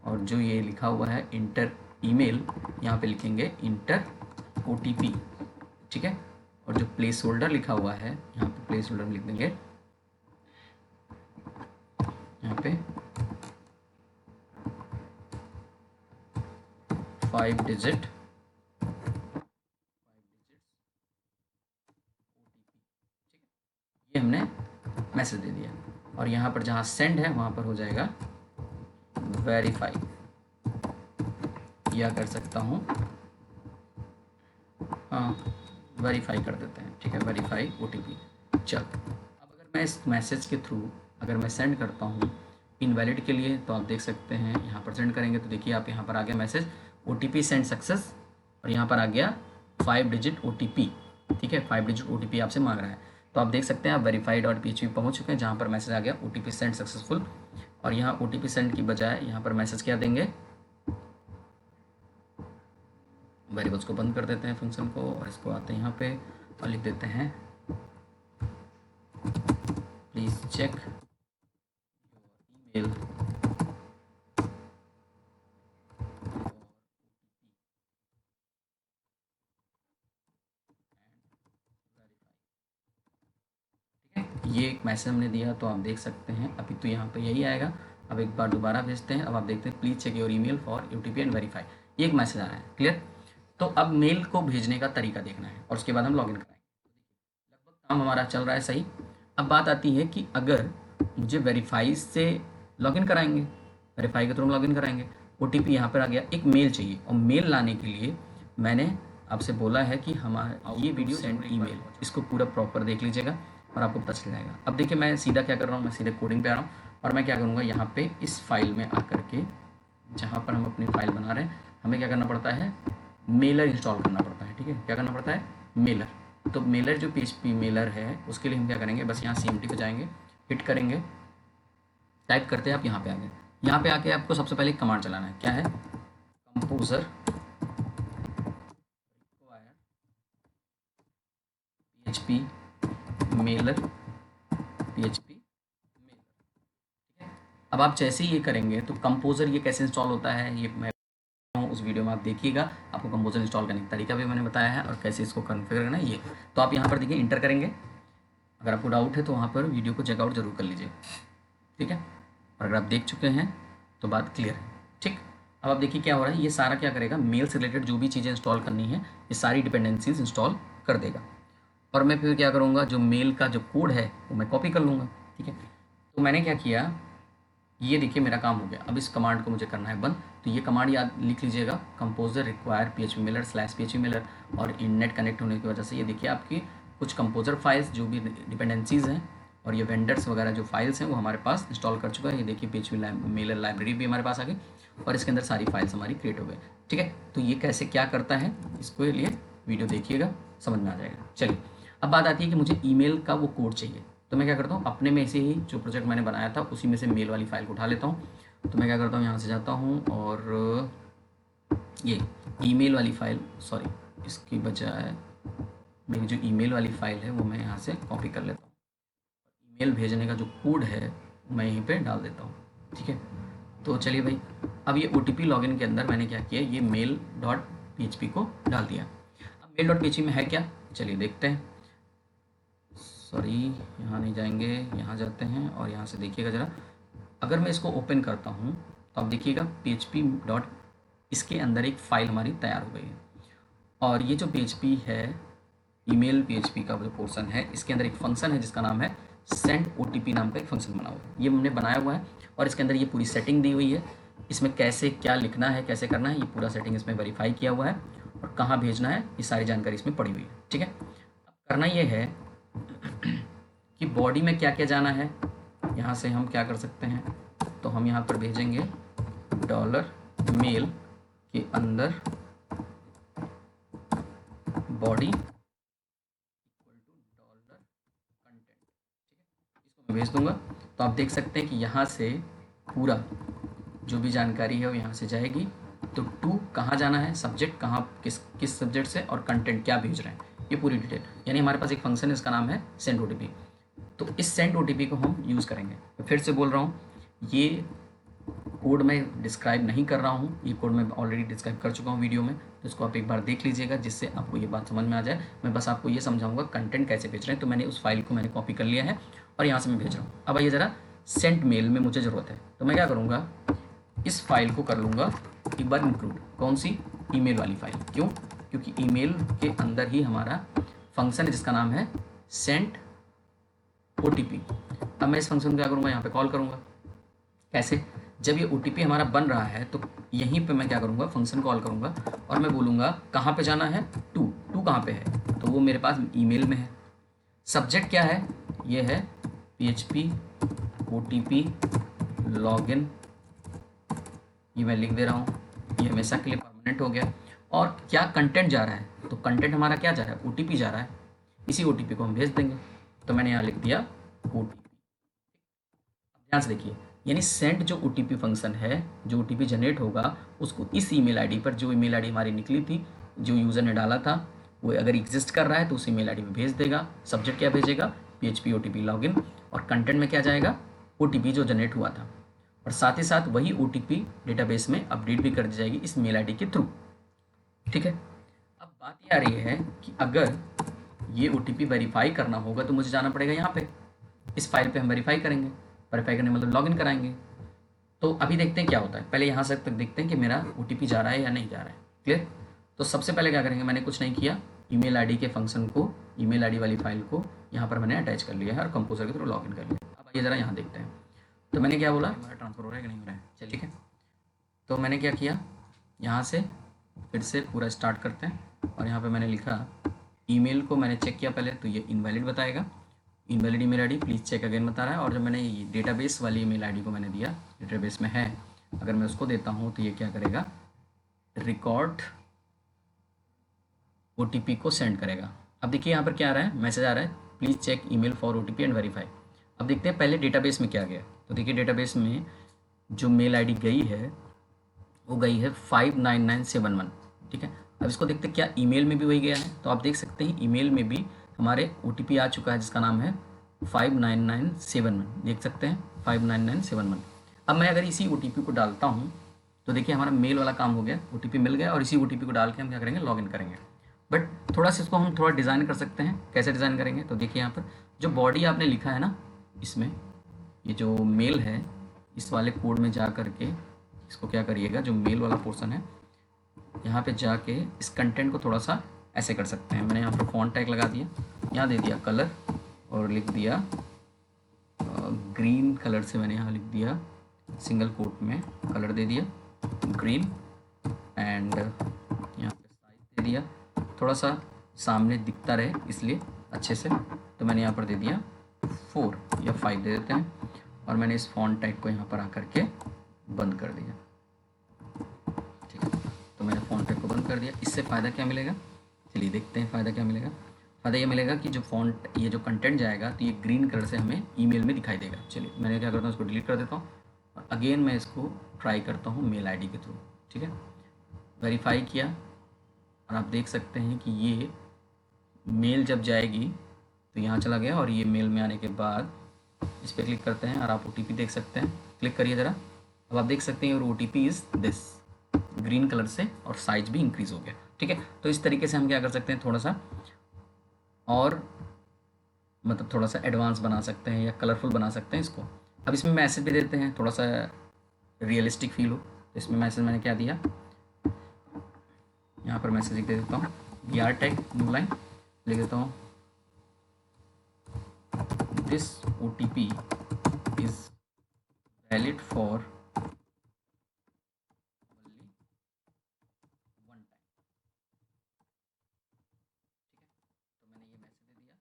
और जो ये लिखा हुआ है इंटर ईमेल, यहाँ पे लिखेंगे इंटर OTP। ठीक है, और जो प्लेस होल्डर लिखा हुआ है यहाँ पे प्लेस होल्डर में लिख देंगे यहाँ पे 5 डिजिट ये हमने मैसेज दे दिया, और यहाँ पर जहाँ सेंड है वहाँ पर हो जाएगा वेरीफाई, या कर सकता हूँ हाँ वेरीफाई कर देते हैं। ठीक है, वेरीफाई OTP। चल, अब अगर मैं इस मैसेज के थ्रू अगर मैं सेंड करता हूँ इनवैलिड के लिए, तो आप देख सकते हैं यहाँ पर सेंड करेंगे तो देखिए आप यहाँ पर आ गया मैसेज OTP सेंड सक्सेस, और यहाँ पर आ गया 5 डिजिट OTP। ठीक है, 5 डिजिट OTP आपसे मांग रहा है। तो आप देख सकते हैं आप verify.php पहुँच चुके हैं, जहाँ पर मैसेज आ गया OTP सेंड सक्सेसफुल, और यहाँ OTP सेंड की बजाय यहाँ पर मैसेज क्या देंगे, वेरिएबल्स को बंद कर देते हैं फंक्शन को, और इसको आते हैं यहाँ पे और लिख देते हैं प्लीज़ चेक ईमेल ये एक मैसेज हमने दिया। तो आप देख सकते हैं अभी तो यहाँ पे यही आएगा। अब एक बार दोबारा भेजते हैं। अब आप देखते हैं please check your email for OTP and verify, ये एक मैसेज आ रहा है। क्लियर? तो अब मेल को भेजने का तरीका देखना है और उसके बाद हम लॉगिन कराएंगे। लगभग काम हमारा चल रहा है सही। अब बात आती है कि अगर मुझे वेरीफाई से लॉगिन कराएंगे, वेरीफाई के थ्रू हम लॉगिन कराएंगे, OTP यहाँ पर आ गया, एक मेल चाहिए, और मेल लाने के लिए मैंने आपसे बोला है कि हमारा ये वीडियो सेंड ईमेल, इसको पूरा प्रॉपर देख लीजिएगा और आपको पता चल जाएगा। अब देखिए मैं सीधा क्या कर रहा हूँ, मैं सीधे कोडिंग पे आ रहा हूँ, और मैं क्या करूँगा यहाँ पे इस फाइल में आकर के, जहाँ पर हम अपनी फाइल बना रहे हैं, हमें क्या करना पड़ता है, मेलर इंस्टॉल करना पड़ता है। ठीक है, क्या करना पड़ता है, मेलर। तो मेलर जो PHP मेलर है उसके लिए हम क्या करेंगे, बस यहाँ CMD पे जाएंगे, हिट करेंगे, टाइप करते हैं आप यहाँ पे आगे, यहाँ पे आके आपको सबसे पहले कमांड चलाना है। क्या है, composer PHP Mailer PHP Mailer. ठीक है, अब आप जैसे ही ये करेंगे तो कंपोजर ये कैसे इंस्टॉल होता है, ये मैं उस वीडियो में आप देखिएगा, आपको कंपोजर इंस्टॉल करने का तरीका भी मैंने बताया है और कैसे इसको कॉन्फ़िगर करना है ये। तो आप यहाँ पर देखिए इंटर करेंगे, अगर आपको डाउट है तो वहाँ पर वीडियो को चेकआउट जरूर कर लीजिए। ठीक है, और अगर आप देख चुके हैं तो बात क्लियर है। ठीक, अब आप देखिए क्या हो रहा है, ये सारा क्या करेगा, मेल से रिलेटेड जो भी चीज़ें इंस्टॉल करनी है ये सारी डिपेंडेंसीज इंस्टॉल कर देगा, और मैं फिर क्या करूँगा, जो मेल का जो कोड है वो मैं कॉपी कर लूँगा। ठीक है, तो मैंने क्या किया, ये देखिए मेरा काम हो गया। अब इस कमांड को मुझे करना है बंद, तो ये कमांड याद लिख लीजिएगा, composer require PHP Mailer /PHP Mailer, और नेट कनेक्ट होने की वजह से ये देखिए आपकी कुछ कंपोजर फाइल्स जो भी डिपेंडेंसीज़ हैं और ये वेंडर्स वगैरह जो फाइल्स हैं वो हमारे पास इंस्टॉल कर चुका है। ये देखिए PHP मेलर लाइब्रेरी भी हमारे पास आ गई और इसके अंदर सारी फाइल्स हमारी क्रिएट हो गई। ठीक है, तो ये कैसे क्या करता है इसके लिए वीडियो देखिएगा, समझ में आ जाएगा। चलिए, अब बात आती है कि मुझे ईमेल का वो कोड चाहिए, तो मैं क्या करता हूँ, अपने में से ही जो प्रोजेक्ट मैंने बनाया था उसी में से मेल वाली फाइल को उठा लेता हूँ। तो मैं क्या करता हूँ, यहाँ से जाता हूँ और ये ईमेल वाली फाइल, सॉरी इसकी बजाय मेरी जो ईमेल वाली फाइल है वो मैं यहाँ से कॉपी कर लेता हूँ। ईमेल भेजने का जो कोड है मैं यहीं पे डाल देता हूँ। ठीक है, तो चलिए भाई, अब ये OTP लॉगिन के अंदर मैंने क्या किया, ये mail.php को डाल दिया। अब mail.php में है क्या, चलिए देखते हैं। सॉरी, यहाँ नहीं जाएंगे, यहाँ जाते हैं और यहाँ से देखिएगा ज़रा, अगर मैं इसको ओपन करता हूँ तो आप देखिएगा PHP डॉट, इसके अंदर एक फ़ाइल हमारी तैयार हो गई है, और ये जो PHP है ईमेल PHP का जो पोर्सन है इसके अंदर एक फंक्शन है जिसका नाम है सेंड OTP नाम का एक फंक्शन बना हुआ है, ये हमने बनाया हुआ है और इसके अंदर ये पूरी सेटिंग दी हुई है। इसमें कैसे क्या लिखना है, कैसे करना है, ये पूरा सेटिंग इसमें वेरीफाई किया हुआ है और कहाँ भेजना है ये सारी जानकारी इसमें पड़ी हुई है। ठीक है, अब करना ये है कि बॉडी में क्या क्या जाना है। यहाँ से हम क्या कर सकते हैं, तो हम यहाँ पर भेजेंगे $मेल के अंदर बॉडी इक्वल टू $कंटेंट। ठीक है, इसको मैं भेज दूंगा। तो आप देख सकते हैं कि यहाँ से पूरा जो भी जानकारी है वो यहाँ से जाएगी। तो टू कहाँ जाना है, सब्जेक्ट कहाँ, किस सब्जेक्ट से, और कंटेंट क्या भेज रहे हैं, ये पूरी डिटेल। यानी हमारे पास एक फंक्शन है, इसका नाम है सेंड OTP। तो इस सेंड OTP को हम यूज़ करेंगे। तो फिर से बोल रहा हूँ, ये कोड मैं डिस्क्राइब नहीं कर रहा हूँ, ये कोड मैं ऑलरेडी डिस्क्राइब कर चुका हूँ वीडियो में, तो इसको आप एक बार देख लीजिएगा जिससे आपको ये बात समझ में आ जाए। मैं बस आपको ये समझाऊंगा कंटेंट कैसे भेज रहे हैं। तो मैंने उस फाइल को मैंने कॉपी कर लिया है और यहाँ से मैं भेज रहा हूँ। अब आइए ज़रा सेंट मेल में मुझे ज़रूरत है, तो मैं क्या करूँगा, इस फाइल को कर लूँगा एक बार इंक्लूड। कौन सी, ईमेल वाली फाइल। क्यों, क्योंकि ईमेल के अंदर ही हमारा फंक्शन है जिसका नाम है सेंट OTP। अब मैं इस फंक्शन को क्या करूँगा, यहाँ पे कॉल करूँगा। कैसे, जब ये OTP हमारा बन रहा है तो यहीं पे मैं क्या करूँगा, फंक्शन कॉल करूँगा और मैं बोलूँगा कहाँ पे जाना है, टू कहाँ पे है, तो वो मेरे पास ईमेल में है। सब्जेक्ट क्या है, ये है PHP OTP लॉगिन, ये मैं लिख दे रहा हूँ, ये हमेशा के लिए परमानेंट हो गया। और क्या कंटेंट जा रहा है, तो कंटेंट हमारा क्या जा रहा है, OTP जा रहा है, इसी OTP को हम भेज देंगे। तो मैंने यहाँ लिख दिया OTP। ध्यान से देखिए, यानी सेंड जो OTP फंक्शन है, जो OTP जनरेट होगा उसको इस ईमेल आईडी पर, जो ईमेल आईडी हमारी निकली थी, जो यूज़र ने डाला था, वो अगर एग्जिस्ट कर रहा है तो उस ईमेल आईडी पे भेज देगा। सब्जेक्ट क्या भेजेगा, PHP OTP लॉगिन, और कंटेंट में क्या जाएगा, OTP जो जनरेट हुआ था। और साथ ही साथ वही OTP डेटाबेस में अपडेट भी कर दी जाएगी इस मेल आईडी के थ्रू। ठीक है, अब बात ये आ रही है कि अगर ये OTP वेरीफाई करना होगा तो मुझे जाना पड़ेगा यहाँ पे, इस फाइल पे हम वेरीफाई करेंगे। वेरीफाई करने मतलब लॉगिन कराएंगे। तो अभी देखते हैं क्या होता है, पहले यहाँ से तक देखते हैं कि मेरा OTP जा रहा है या नहीं जा रहा है। क्लियर, तो सबसे पहले क्या करेंगे, मैंने कुछ नहीं किया, ईमेल आईडी के फंक्शन को, ईमेल आईडी वाली फाइल को यहाँ पर मैंने अटैच कर लिया है और कंपोजर के थ्रू लॉगिन कर लिया। अब आइए ज़रा यहाँ देखते हैं, तो मैंने क्या बोला, हमारा ट्रांसफर हो रहा है कि नहीं हो रहा है, चलिए ठीक है। तो मैंने क्या किया, यहाँ से फिर से पूरा स्टार्ट करते हैं और यहाँ पे मैंने लिखा ईमेल को मैंने चेक किया पहले, तो ये इनवैलिड बताएगा, invalid email ID please check again बता रहा है। और जब मैंने ये डेटाबेस वाली ईमेल आईडी को मैंने दिया, डेटाबेस में है, अगर मैं उसको देता हूँ तो ये क्या करेगा, रिकॉर्ड OTP को सेंड करेगा। अब देखिए यहाँ पर क्या आ रहा है, मैसेज आ रहा है, please check email for OTP and verify. अब देखते हैं पहले डेटाबेस में क्या गया। तो देखिए डेटाबेस में जो मेल आईडी गई है वो गई है 59971। ठीक है, अब इसको देखते हैं क्या ईमेल में भी वही गया है। तो आप देख सकते हैं ईमेल में भी हमारे OTP आ चुका है जिसका नाम है 59971, देख सकते हैं 59971। अब मैं अगर इसी OTP को डालता हूँ तो देखिए हमारा मेल वाला काम हो गया, OTP मिल गया और इसी OTP को डाल के हम क्या करेंगे, लॉगिन करेंगे। बट थोड़ा सा इसको हम थोड़ा डिज़ाइन कर सकते हैं। कैसे डिज़ाइन करेंगे, तो देखिए यहाँ पर जो बॉडी आपने लिखा है ना, इसमें ये जो मेल है, इस वाले कोड में जा करके इसको क्या करिएगा, जो मेल वाला पोर्शन है यहाँ पे जाके इस कंटेंट को थोड़ा सा ऐसे कर सकते हैं। मैंने यहाँ पर फॉन्ट टैग लगा दिया, यहाँ दे दिया कलर और लिख दिया ग्रीन कलर से, मैंने यहाँ लिख दिया सिंगल कोट में कलर दे दिया ग्रीन, एंड यहाँ पे साइज दे दिया थोड़ा सा सामने दिखता रहे इसलिए अच्छे से, तो मैंने यहाँ पर दे दिया 4 या 5 दे देते हैं। और मैंने इस फॉन्ट टैग को यहाँ पर आकर के बंद कर दिया। ठीक है, तो मैंने फॉन्ट टैग को बंद कर दिया। इससे फ़ायदा क्या मिलेगा, चलिए देखते हैं फ़ायदा क्या मिलेगा। फ़ायदा ये मिलेगा कि जो फॉन्ट, ये जो कंटेंट जाएगा तो ये ग्रीन कलर से हमें ईमेल में दिखाई देगा। चलिए मैंने क्या करता हूँ, इसको डिलीट कर देता हूँ और अगेन मैं इसको ट्राई करता हूँ मेल आईडी के थ्रू। ठीक है, वेरीफाई किया और आप देख सकते हैं कि ये मेल जब जाएगी तो यहाँ चला गया और ये मेल में आने के बाद इस पर क्लिक करते हैं और आप OTP देख सकते हैं। क्लिक करिए ज़रा, अब आप देख सकते हैं और OTP is this, green colour से, और साइज भी इंक्रीज़ हो गया। ठीक है, तो इस तरीके से हम क्या कर सकते हैं, थोड़ा सा और मतलब थोड़ा सा एडवांस बना सकते हैं या कलरफुल बना सकते हैं इसको। अब इसमें मैसेज भी देते हैं, थोड़ा सा रियलिस्टिक फील हो, तो इसमें मैसेज मैंने क्या दिया, यहाँ पर मैसेज दे देता हूँ BR टैग न्यू लाइन लिख देता हूँ this OTP is valid for only one time. तो मैंने ये मैसेज दे दिया,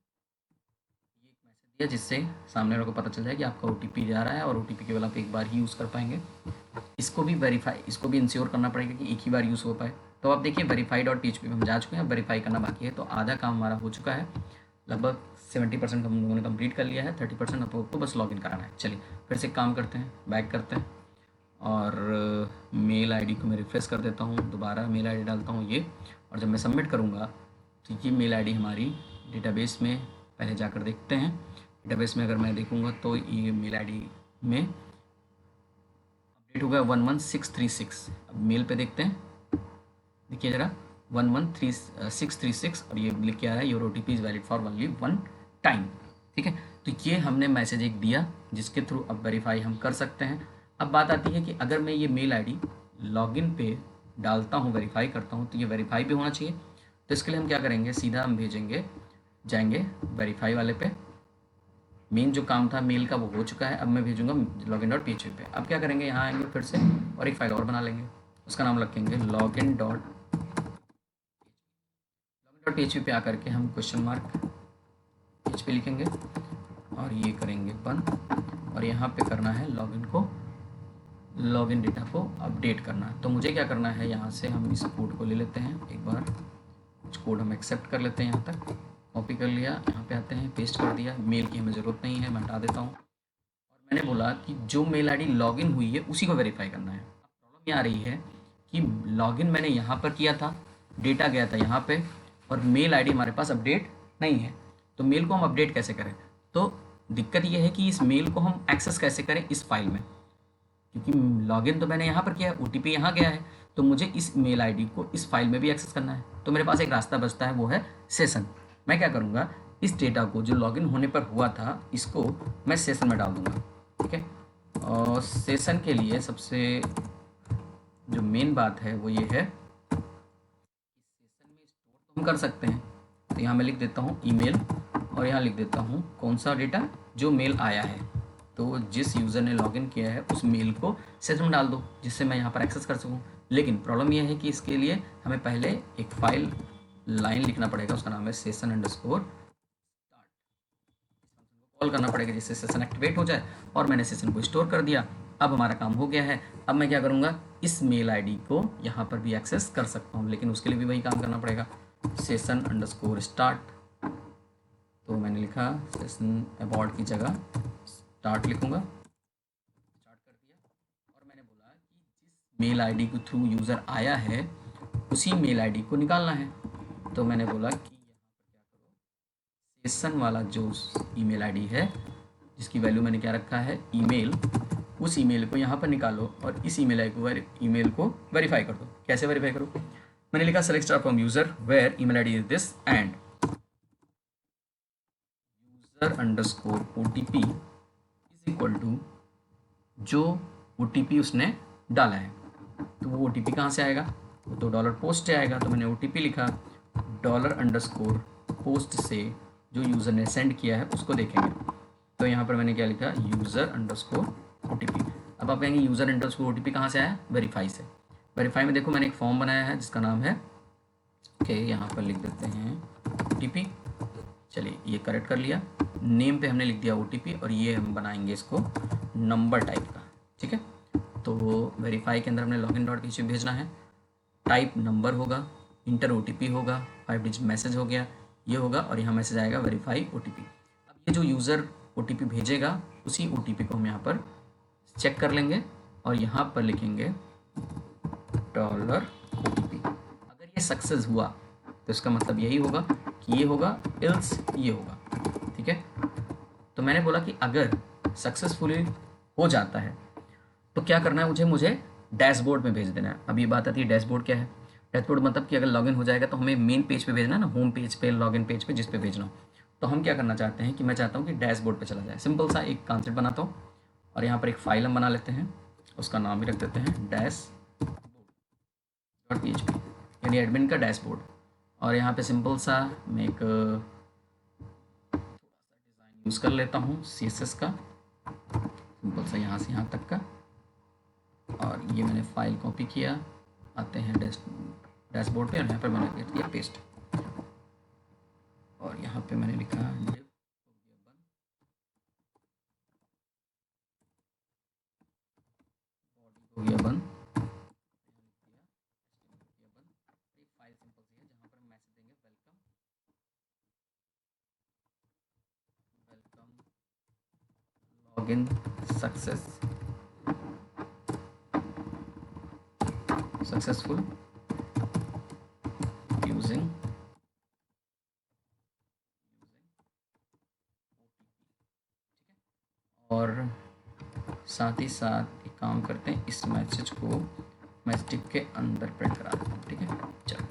ये एक मैसेज दिया जिससे सामने वाले को पता चल जाए कि आपका OTP जा रहा है और OTP केवल आप एक बार ही यूज़ कर पाएंगे। इसको भी वेरीफाई, इसको भी इंश्योर करना पड़ेगा कि एक ही बार यूज़ हो पाए। तो आप देखिए verify.php में हम जा चुके हैं, वेरीफाई करना बाकी है। तो आधा काम हमारा हो चुका है, लगभग 70% हम लोगों ने कंप्लीट कर लिया है, 30% आपको बस लॉगिन कराना है। चलिए फिर से काम करते हैं, बैक करते हैं और मेल आईडी को मैं रिफ्रेश कर देता हूँ, दोबारा मेल आईडी डालता हूँ ये, और जब मैं सबमिट करूँगा तो ये मेल आईडी हमारी डेटाबेस में, पहले जाकर देखते हैं डेटाबेस में। अगर मैं देखूँगा तो ये मेल आईडी में अपडेट हो गया 11636। अब मेल पे देखते हैं, देखिए ज़रा 11636 और ये लिख के आ रहा है your OTP is valid for only one time. ठीक है, तो ये हमने मैसेज एक दिया जिसके थ्रू अब वेरीफाई हम कर सकते हैं। अब बात आती है कि अगर मैं ये मेल आईडी लॉगिन पे डालता हूँ, वेरीफाई करता हूँ, तो ये वेरीफाई भी होना चाहिए। तो इसके लिए हम क्या करेंगे, सीधा हम भेजेंगे, जाएंगे वेरीफाई वाले पे। मेन जो काम था मेल का वो हो चुका है, अब मैं भेजूंगा login.php पे। अब क्या करेंगे, यहाँ आएंगे फिर से और एक फाइल और बना लेंगे, उसका नाम रखेंगे login.php पे आकर के हम क्वेश्चन मार्क php लिखेंगे और ये करेंगे बंद, और यहाँ पे करना है लॉगिन डेटा को अपडेट करना। तो मुझे क्या करना है, यहाँ से हम इस कोड को ले लेते हैं, एक बार कुछ कोड हम एक्सेप्ट कर लेते हैं, यहाँ तक कॉपी कर लिया, यहाँ पे आते हैं, पेस्ट कर दिया। मेल की हमें ज़रूरत नहीं है, मैं हटा देता हूँ। और मैंने बोला कि जो मेल आईडी लॉगिन हुई है उसी को वेरीफाई करना है। अब प्रॉब्लम ये आ रही है कि लॉगिन मैंने यहाँ पर किया था, डेटा गया था यहाँ पे, और मेल आईडी हमारे पास अपडेट नहीं है। तो मेल को हम अपडेट कैसे करें, तो दिक्कत ये है कि इस मेल को हम एक्सेस कैसे करें इस फाइल में, क्योंकि लॉगिन तो मैंने यहाँ पर किया है, OTP यहाँ गया है, तो मुझे इस मेल आईडी को इस फाइल में भी एक्सेस करना है। तो मेरे पास एक रास्ता बचता है, वो है सेशन। मैं क्या करूँगा, इस डेटा को जो लॉगिन होने पर हुआ था इसको मैं सेशन में डाल दूँगा। ठीक है, और सेशन के लिए सबसे जो मेन बात है वो ये है, सेशन में स्टोर तो हम कर सकते हैं। तो यहाँ मैं लिख देता हूँ ईमेल, और यहाँ लिख देता हूँ कौन सा डेटा, जो मेल आया है। तो जिस यूज़र ने लॉगिन किया है उस मेल को सेशन में डाल दो, जिससे मैं यहाँ पर एक्सेस कर सकूँ। लेकिन प्रॉब्लम यह है कि इसके लिए हमें पहले एक फाइल लाइन लिखना पड़ेगा, उसका नाम है session_start। कॉल करना पड़ेगा जिससे सेशन एक्टिवेट हो जाए, और मैंने सेशन को स्टोर कर दिया। अब हमारा काम हो गया है। अब मैं क्या करूँगा, इस मेल आईडी को यहाँ पर भी एक्सेस कर सकता हूँ, लेकिन उसके लिए भी वही काम करना पड़ेगा, session_start। तो मैंने लिखा सेशन अबॉर्ड की जगह स्टार्ट लिखूँगा, स्टार्ट कर दिया। और मैंने बोला कि जिस मेल आईडी के थ्रू यूज़र आया है उसी मेल आईडी को निकालना है। तो मैंने बोला कि यहाँ पर क्या करो, सेशन वाला जो ईमेल आईडी है जिसकी वैल्यू मैंने क्या रखा है ईमेल, उस ईमेल को यहाँ पर निकालो और इस ईमेल को वेरीफाई कर दो। कैसे वेरीफाई करो, मैंने लिखा select star from user where email ID is this and user_OTP is equal to जो OTP उसने डाला है। तो वो OTP कहाँ से आएगा, वो तो $पोस्ट से आएगा। तो मैंने OTP लिखा, $पोस्ट से जो यूज़र ने सेंड किया है उसको देखेंगे। तो यहाँ पर मैंने क्या लिखा, user_OTP। अब आप कहेंगे user_OTP कहाँ से आया, वेरीफाई से। वेरीफाई में देखो मैंने एक फॉर्म बनाया है जिसका नाम है, ओके यहाँ पर लिख देते हैं OTP। चलिए ये करेक्ट कर लिया, नेम पे हमने लिख दिया OTP, और ये हम बनाएंगे इसको नंबर टाइप का। ठीक है, तो वेरीफाई के अंदर हमने login.php भेजना है, टाइप नंबर होगा, इंटर OTP होगा, 5 डिजिट मैसेज हो गया, ये होगा, और यहाँ मैसेज आएगा वेरीफाई OTP। अब ये जो यूज़र OTP भेजेगा उसी OTP को हम यहाँ पर चेक कर लेंगे और यहाँ पर लिखेंगे $OTP। अगर ये सक्सेस हुआ तो इसका मतलब यही होगा कि ये होगा, एल्स ये होगा। ठीक है, तो मैंने बोला कि अगर सक्सेसफुली हो जाता है तो क्या करना है, मुझे डैशबोर्ड में भेज देना है। अब ये बात आती है डैशबोर्ड क्या है, डैशबोर्ड मतलब कि अगर लॉगिन हो जाएगा तो हमें मेन पेज पे भेजना है ना, होम पेज पे, लॉगिन पेज पे, जिस पे भेजना हो। तो हम क्या करना चाहते हैं कि मैं चाहता हूँ कि डैशबोर्ड पे चला जाए। सिंपल सा एक कॉन्सेप्ट बनाता हूँ, और यहाँ पर एक फाइल हम बना लेते हैं, उसका नाम भी रख देते हैं डैशबोर्ड.php, यानी एडमिन का डैशबोर्ड। और यहाँ पे सिंपल सा मैं एक थोड़ा सा डिज़ाइन यूज़ कर लेता हूँ CSS का, सिंपल सा यहाँ से यहाँ तक का। और ये मैंने फाइल कॉपी किया, आते हैं डैशबोर्ड पे, और यहाँ पर मैंने कर दिया पेस्ट। और यहाँ पे मैंने लिखा div हो गया बंद, फाइल सिंपल सी है जहाँ पर हम मैसेज देंगे वेलकम लॉगिन सक्सेसफुल यूजिंग और साथ ही साथ एक काम करते हैं, इस मैसेज को मैसेज के अंदर प्रिंट करा देते हैं। ठीक है, चलो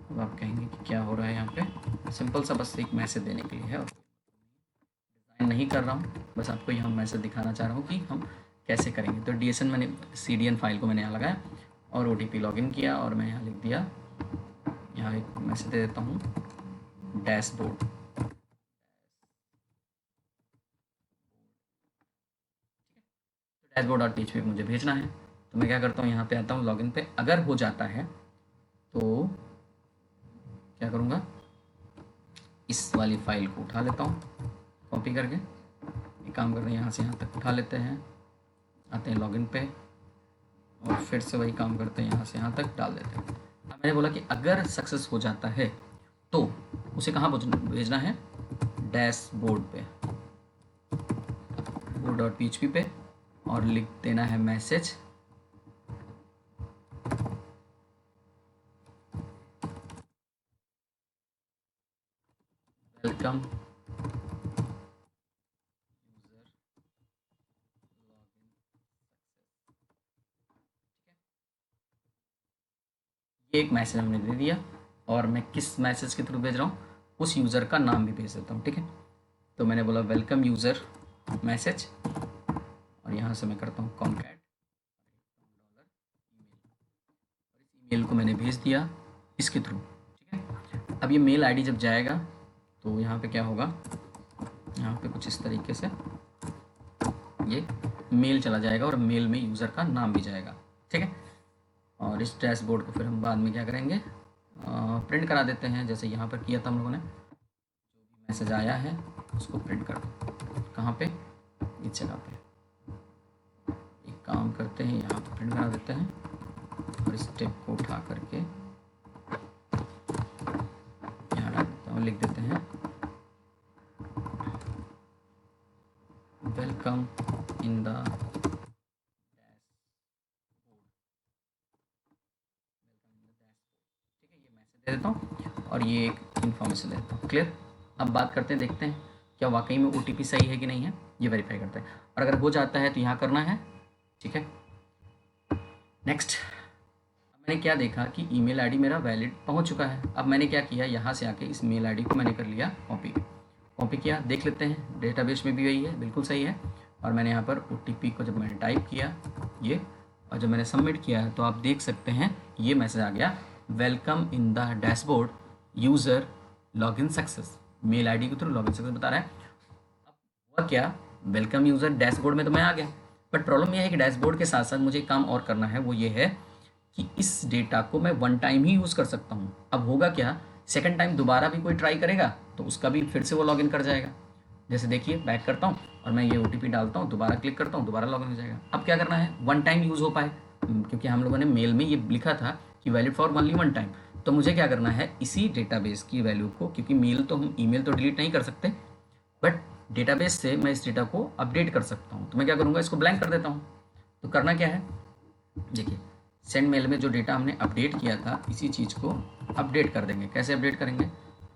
अब आप कहेंगे कि क्या हो रहा है यहाँ पे। सिंपल सा बस एक मैसेज देने के लिए है, और डिज़ाइन नहीं कर रहा हूँ, बस आपको यहाँ मैसेज दिखाना चाह रहा हूँ कि हम कैसे करेंगे। तो DSN मैंने CDN फाइल को मैंने यहाँ लगाया और OTP लॉगिन किया, और मैं यहाँ लिख दिया, यहाँ एक मैसेज दे देता हूँ डैशबोर्ड। डैशबोर्ड डॉट PHP मुझे भेजना है, तो मैं क्या करता हूँ, यहाँ पे आता हूँ लॉगिन पे। अगर हो जाता है तो क्या करूँगा, इस वाली फाइल को उठा लेता हूँ कॉपी करके, एक काम करते हैं यहाँ से यहाँ तक उठा लेते हैं, आते हैं लॉगिन पे, और फिर से वही काम करते हैं, यहाँ से यहाँ तक डाल देते हैं। अब मैंने बोला कि अगर सक्सेस हो जाता है तो उसे कहाँ भेजना है, डैशबोर्ड पे, board.php पे, और लिख देना है मैसेज वेलकम ये एक मैसेज हमने दे दिया, और मैं किस मैसेज के थ्रू भेज रहा हूँ, उस यूज़र का नाम भी भेज देता हूँ। ठीक है, तो मैंने बोला वेलकम यूज़र मैसेज, और यहाँ से मैं करता हूँ कॉन्कैट ईमेल को मैंने भेज दिया इसके थ्रू। ठीक है, अब ये मेल आईडी जब जाएगा तो यहाँ पे क्या होगा, यहाँ पे कुछ इस तरीके से ये मेल चला जाएगा, और मेल में यूज़र का नाम भी जाएगा। ठीक है, और इस डैशबोर्ड को फिर हम बाद में क्या करेंगे, प्रिंट करा देते हैं, जैसे यहाँ पर किया था हम लोगों ने। जो भी मैसेज आया है उसको प्रिंट कर दो, कहाँ पे, इस जगह पे। एक काम करते हैं, यहाँ पे प्रिंट करा देते हैं, और इस टेप को उठा करके यहाँ डाल देता हूँ, लिख देते हैं वेलकम इन द दे देता हूँ, और ये एक इन्फॉर्मेशन दे देता हूँ। क्लियर, अब बात करते हैं, देखते हैं क्या वाकई में OTP सही है कि नहीं है, ये वेरीफाई करते हैं, और अगर हो जाता है तो यहाँ करना है। ठीक है, नेक्स्ट। अब मैंने क्या देखा कि ईमेल आईडी मेरा वैलिड पहुँच चुका है। अब मैंने क्या किया, यहाँ से आके इस मेल आईडी को मैंने कर लिया कॉपी किया, देख लेते हैं डेटाबेस में भी वही है, बिल्कुल सही है। और मैंने यहाँ पर OTP को जब मैंने टाइप किया ये, और जब मैंने सबमिट किया तो आप देख सकते हैं ये मैसेज आ गया, welcome in the dashboard user login success, mail ID के थ्रू लॉगिन सक्सेस बता रहा है। अब हुआ क्या, वेलकम यूज़र डैशबोर्ड में तो मैं आ गया, बट प्रॉब्लम यह है कि डैशबोर्ड के साथ साथ मुझे एक काम और करना है, वो ये है कि इस डेटा को मैं वन टाइम ही यूज़ कर सकता हूँ। अब होगा क्या, सेकंड टाइम दोबारा भी कोई ट्राई करेगा तो उसका भी फिर से वो लॉगिन कर जाएगा। जैसे देखिए, बैक करता हूँ और मैं ये OTP डालता हूँ, दोबारा क्लिक करता हूँ, दोबारा लॉगिन हो जाएगा। अब क्या करना है, वन टाइम यूज़ हो पाए, क्योंकि हम लोगों ने मेल में ये लिखा था कि valid for only one time, तो मुझे क्या करना है, इसी डेटाबेस की वैल्यू को, क्योंकि मेल तो हम ईमेल तो डिलीट नहीं कर सकते, बट डेटाबेस से मैं इस डेटा को अपडेट कर सकता हूँ। तो मैं क्या करूँगा, इसको ब्लैंक कर देता हूँ। तो करना क्या है, देखिए सेंड मेल में जो डेटा हमने अपडेट किया था, इसी चीज़ को अपडेट कर देंगे। कैसे अपडेट करेंगे,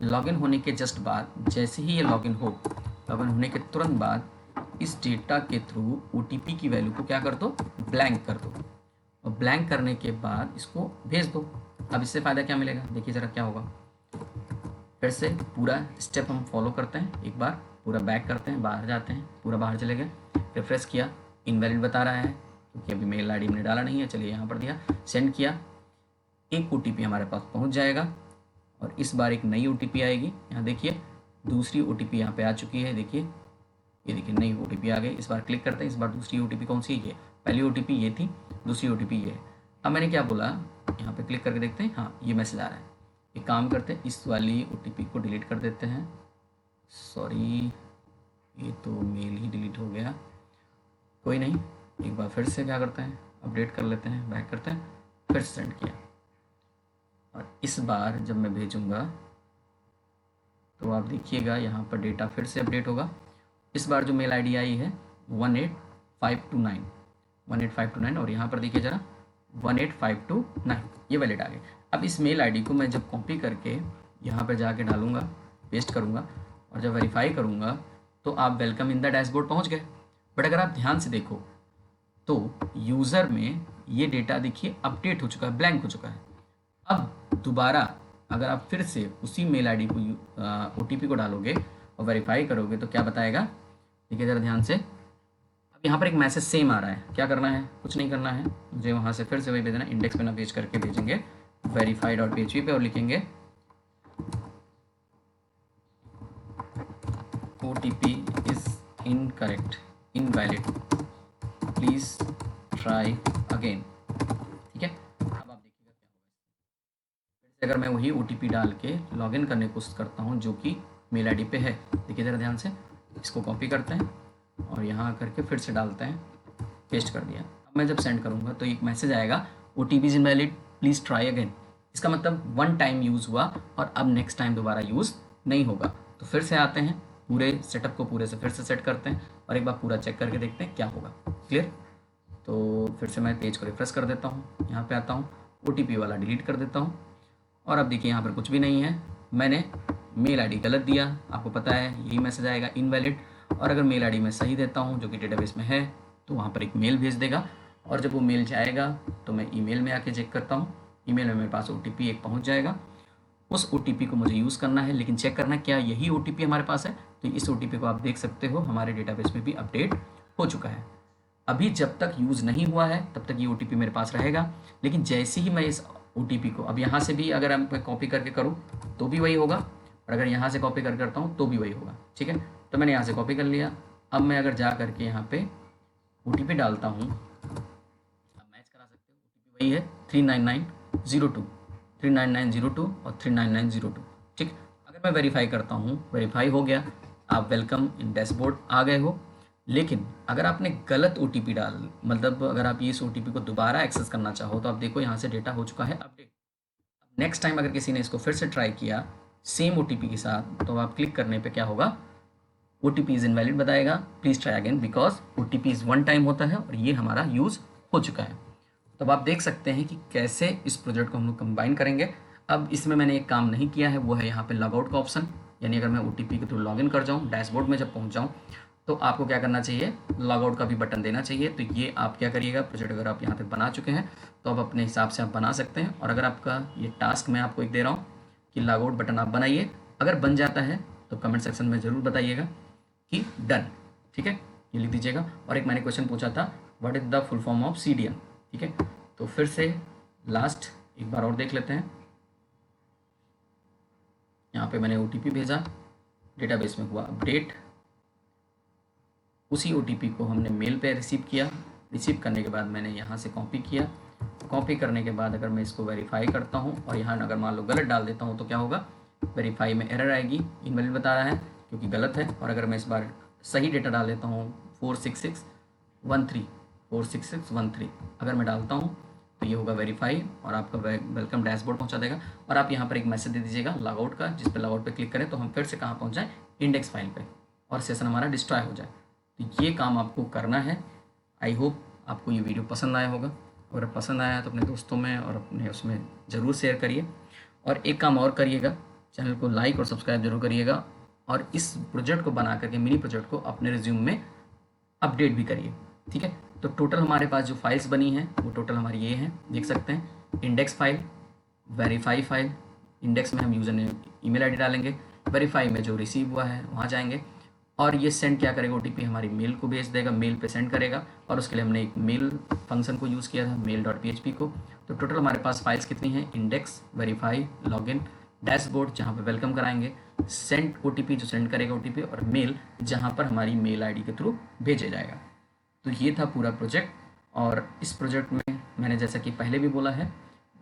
लॉगिन होने के जस्ट बाद, जैसे ही ये लॉगिन होने के तुरंत बाद इस डेटा के थ्रू OTP की वैल्यू को क्या कर दो, ब्लैंक कर दो, और ब्लैंक करने के बाद इसको भेज दो। अब इससे फ़ायदा क्या मिलेगा, देखिए ज़रा क्या होगा। फिर से पूरा स्टेप हम फॉलो करते हैं, एक बार पूरा बैक करते हैं, बाहर जाते हैं, पूरा बाहर चले गए, रिफ्रेश किया, इनवैलिड बता रहा है क्योंकि अभी मेल आईडी मैंने डाला नहीं है, चलिए यहाँ पर दिया, सेंड किया, एक OTP हमारे पास पहुँच जाएगा, और इस बार एक नई OTP आएगी। यहाँ देखिए दूसरी OTP यहाँ पे आ चुकी है, देखिए ये देखिए नई OTP आ गई। इस बार क्लिक करते हैं। इस बार दूसरी OTP कौन सी है? ये पहली OTP ये थी, दूसरी OTP ये है। अब मैंने क्या बोला, यहाँ पे क्लिक करके देखते हैं। हाँ, ये मैसेज आ रहा है। एक काम करते हैं, इस वाली OTP को डिलीट कर देते हैं। सॉरी, ये तो मेल ही डिलीट हो गया। कोई नहीं, एक बार फिर से क्या करते हैं, अपडेट कर लेते हैं, बैक करते हैं, फिर सेंड किया। और इस बार जब मैं भेजूँगा तो आप देखिएगा यहाँ पर डेटा फिर से अपडेट होगा। इस बार जो मेल आईडी आई है 18529 और यहाँ पर देखिए ज़रा 18529, ये वैलिड आ गए। अब इस मेल आईडी को मैं जब कॉपी करके यहाँ पर जाके डालूँगा, पेस्ट करूँगा और जब वेरीफाई करूँगा तो आप वेलकम इन द डैशबोर्ड पहुँच गए। बट अगर आप ध्यान से देखो तो यूज़र में ये डेटा देखिए अपडेट हो चुका है, ब्लैंक हो चुका है। अब दोबारा अगर आप फिर से उसी मेल आईडी को OTP को डालोगे और वेरीफाई करोगे तो क्या बताएगा, देखिए ज़रा ध्यान से। अब यहाँ पर एक मैसेज सेम आ रहा है। क्या करना है? कुछ नहीं करना है, मुझे वहाँ से फिर से वही भेजना, इंडेक्स पे ना पेज करके भेजेंगे verify.php पे और लिखेंगे OTP is incorrect, invalid, please try again. ठीक है, अब आप देखिएगा क्या होगा। फिर से अगर मैं वही OTP डाल के लॉगिन करने की कोशिश करता हूँ जो कि मेल आईडी पे है, देखिए ज़रा ध्यान से, इसको कॉपी करते हैं और यहाँ करके फिर से डालते हैं, पेस्ट कर दिया। अब मैं जब सेंड करूँगा तो एक मैसेज आएगा OTP is invalid, please try again. इसका मतलब वन टाइम यूज़ हुआ और अब नेक्स्ट टाइम दोबारा यूज़ नहीं होगा। तो फिर से आते हैं, पूरे सेटअप को पूरे से फिर से सेट करते हैं और एक बार पूरा चेक करके देखते हैं क्या होगा। क्लियर? तो फिर से मैं पेज को रिफ्रेश कर देता हूँ, यहाँ पे आता हूँ, OTP वाला डिलीट कर देता हूँ और अब देखिए यहाँ पर कुछ भी नहीं है। मैंने मेल आईडी गलत दिया, आपको पता है यही मैसेज आएगा इनवैलिड। और अगर मेल आईडी मैं सही देता हूँ जो कि डेटाबेस में है तो वहाँ पर एक मेल भेज देगा और जब वो मेल जाएगा तो मैं ईमेल में आके चेक करता हूँ। ईमेल में मेरे पास OTP एक पहुँच जाएगा। उस OTP को मुझे यूज़ करना है, लेकिन चेक करना क्या यही OTP हमारे पास है। तो इस OTP को आप देख सकते हो हमारे डेटाबेस में भी अपडेट हो चुका है। अभी जब तक यूज़ नहीं हुआ है तब तक ये OTP मेरे पास रहेगा, लेकिन जैसे ही मैं इस OTP को अब यहाँ से भी अगर मैं कॉपी करके करूँ तो भी वही होगा और अगर यहाँ से कॉपी कर करता हूँ तो भी वही होगा। ठीक है, तो मैंने यहाँ से कॉपी कर लिया। अब मैं अगर जा करके यहाँ पे OTP डालता हूँ, आप मैच करा सकते हो, OTP वही है 39902, 39902 और 39902। ठीक, अगर मैं वेरीफाई करता हूँ, वेरीफाई हो गया, आप वेलकम इन डैशबोर्ड आ गए हो। लेकिन अगर आपने गलत OTP डाल, मतलब अगर आप इस OTP को दोबारा एक्सेस करना चाहो तो आप देखो यहाँ से डेटा हो चुका है अपडेट। नेक्स्ट टाइम अगर किसी ने इसको फिर से ट्राई किया सेम OTP के साथ तो आप क्लिक करने पे क्या होगा, OTP इज़ इनवैलिड बताएगा, please try again, because OTP is one time होता है और ये हमारा यूज़ हो चुका है। तो अब आप देख सकते हैं कि कैसे इस प्रोजेक्ट को हम लोग कंबाइन करेंगे। अब इसमें मैंने एक काम नहीं किया है, वो है यहाँ पे लॉगआउट का ऑप्शन, यानी अगर मैं OTP के थ्रू लॉगिन कर जाऊँ, डैशबोर्ड में जब पहुँच जाऊँ तो आपको क्या करना चाहिए, लॉगआउट का भी बटन देना चाहिए। तो ये आप क्या करिएगा, प्रोजेक्ट अगर आप यहाँ तक बना चुके हैं तो आप अपने हिसाब से आप बना सकते हैं। और अगर आपका ये टास्क मैं आपको एक दे रहा हूँ कि लॉगआउट बटन आप बनाइए, अगर बन जाता है तो कमेंट सेक्शन में ज़रूर बताइएगा कि डन। ठीक है, ये लिख दीजिएगा। और एक मैंने क्वेश्चन पूछा था, what is the full form of CDN। ठीक है, तो फिर से लास्ट एक बार और देख लेते हैं। यहाँ पे मैंने OTP भेजा, डेटाबेस में हुआ अपडेट, उसी OTP को हमने मेल पे रिसीव किया, रिसीव करने के बाद मैंने यहाँ से कॉपी किया, कॉपी करने के बाद अगर मैं इसको वेरीफाई करता हूँ और यहाँ अगर मान लो गलत डाल देता हूँ तो क्या होगा, वेरीफाई में एरर आएगी, इनवैलिड बता रहा है क्योंकि गलत है। और अगर मैं इस बार सही डेटा डाल देता हूँ 46613 अगर मैं डालता हूँ तो ये होगा वेरीफाई और आपका वेलकम डैशबोर्ड पहुँचा देगा। और आप यहाँ पर एक मैसेज दे दीजिएगा लॉगआउट का, जिस पर लॉगआउट पे क्लिक करें तो हम फिर से कहाँ पहुँच जाएँ, इंडेक्स फाइल पे, और सेशन हमारा डिस्ट्रॉय हो जाए। तो ये काम आपको करना है। आई होप आपको ये वीडियो पसंद आया होगा, अगर पसंद आया तो अपने दोस्तों में और अपने उसमें ज़रूर शेयर करिए। और एक काम और करिएगा, चैनल को लाइक और सब्सक्राइब जरूर करिएगा और इस प्रोजेक्ट को बना करके, मिनी प्रोजेक्ट को अपने रिज्यूम में अपडेट भी करिए। ठीक है, तो टोटल हमारे पास जो फाइल्स बनी हैं वो टोटल हमारी ये हैं, देख सकते हैं, index file, verify file. Index में हम यूज़र ने ईमेल आईडी डालेंगे, वेरीफाई में जो रिसीव हुआ है वहाँ जाएंगे और ये सेंड क्या करेगा, OTP हमारी मेल को भेज देगा, मेल पे सेंड करेगा। और उसके लिए हमने एक मेल फंक्शन को यूज़ किया था, mail.php को। तो टोटल हमारे पास फाइल्स कितनी हैं, इंडेक्स, वेरीफाई, लॉगिन, डैशबोर्ड जहाँ पे वेलकम कराएंगे, सेंड ओटीपी जो सेंड करेगा ओटीपी, और मेल जहाँ पर हमारी मेल आईडी के थ्रू भेजा जाएगा। तो ये था पूरा प्रोजेक्ट। और इस प्रोजेक्ट में मैंने जैसा कि पहले भी बोला है,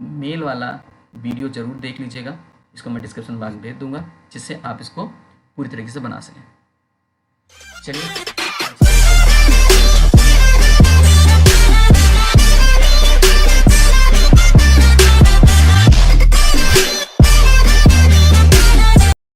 मेल वाला वीडियो ज़रूर देख लीजिएगा, इसको मैं डिस्क्रिप्शन बॉक्स में भेज दूंगा, जिससे आप इसको पूरी तरीके से बना सकें। चलिए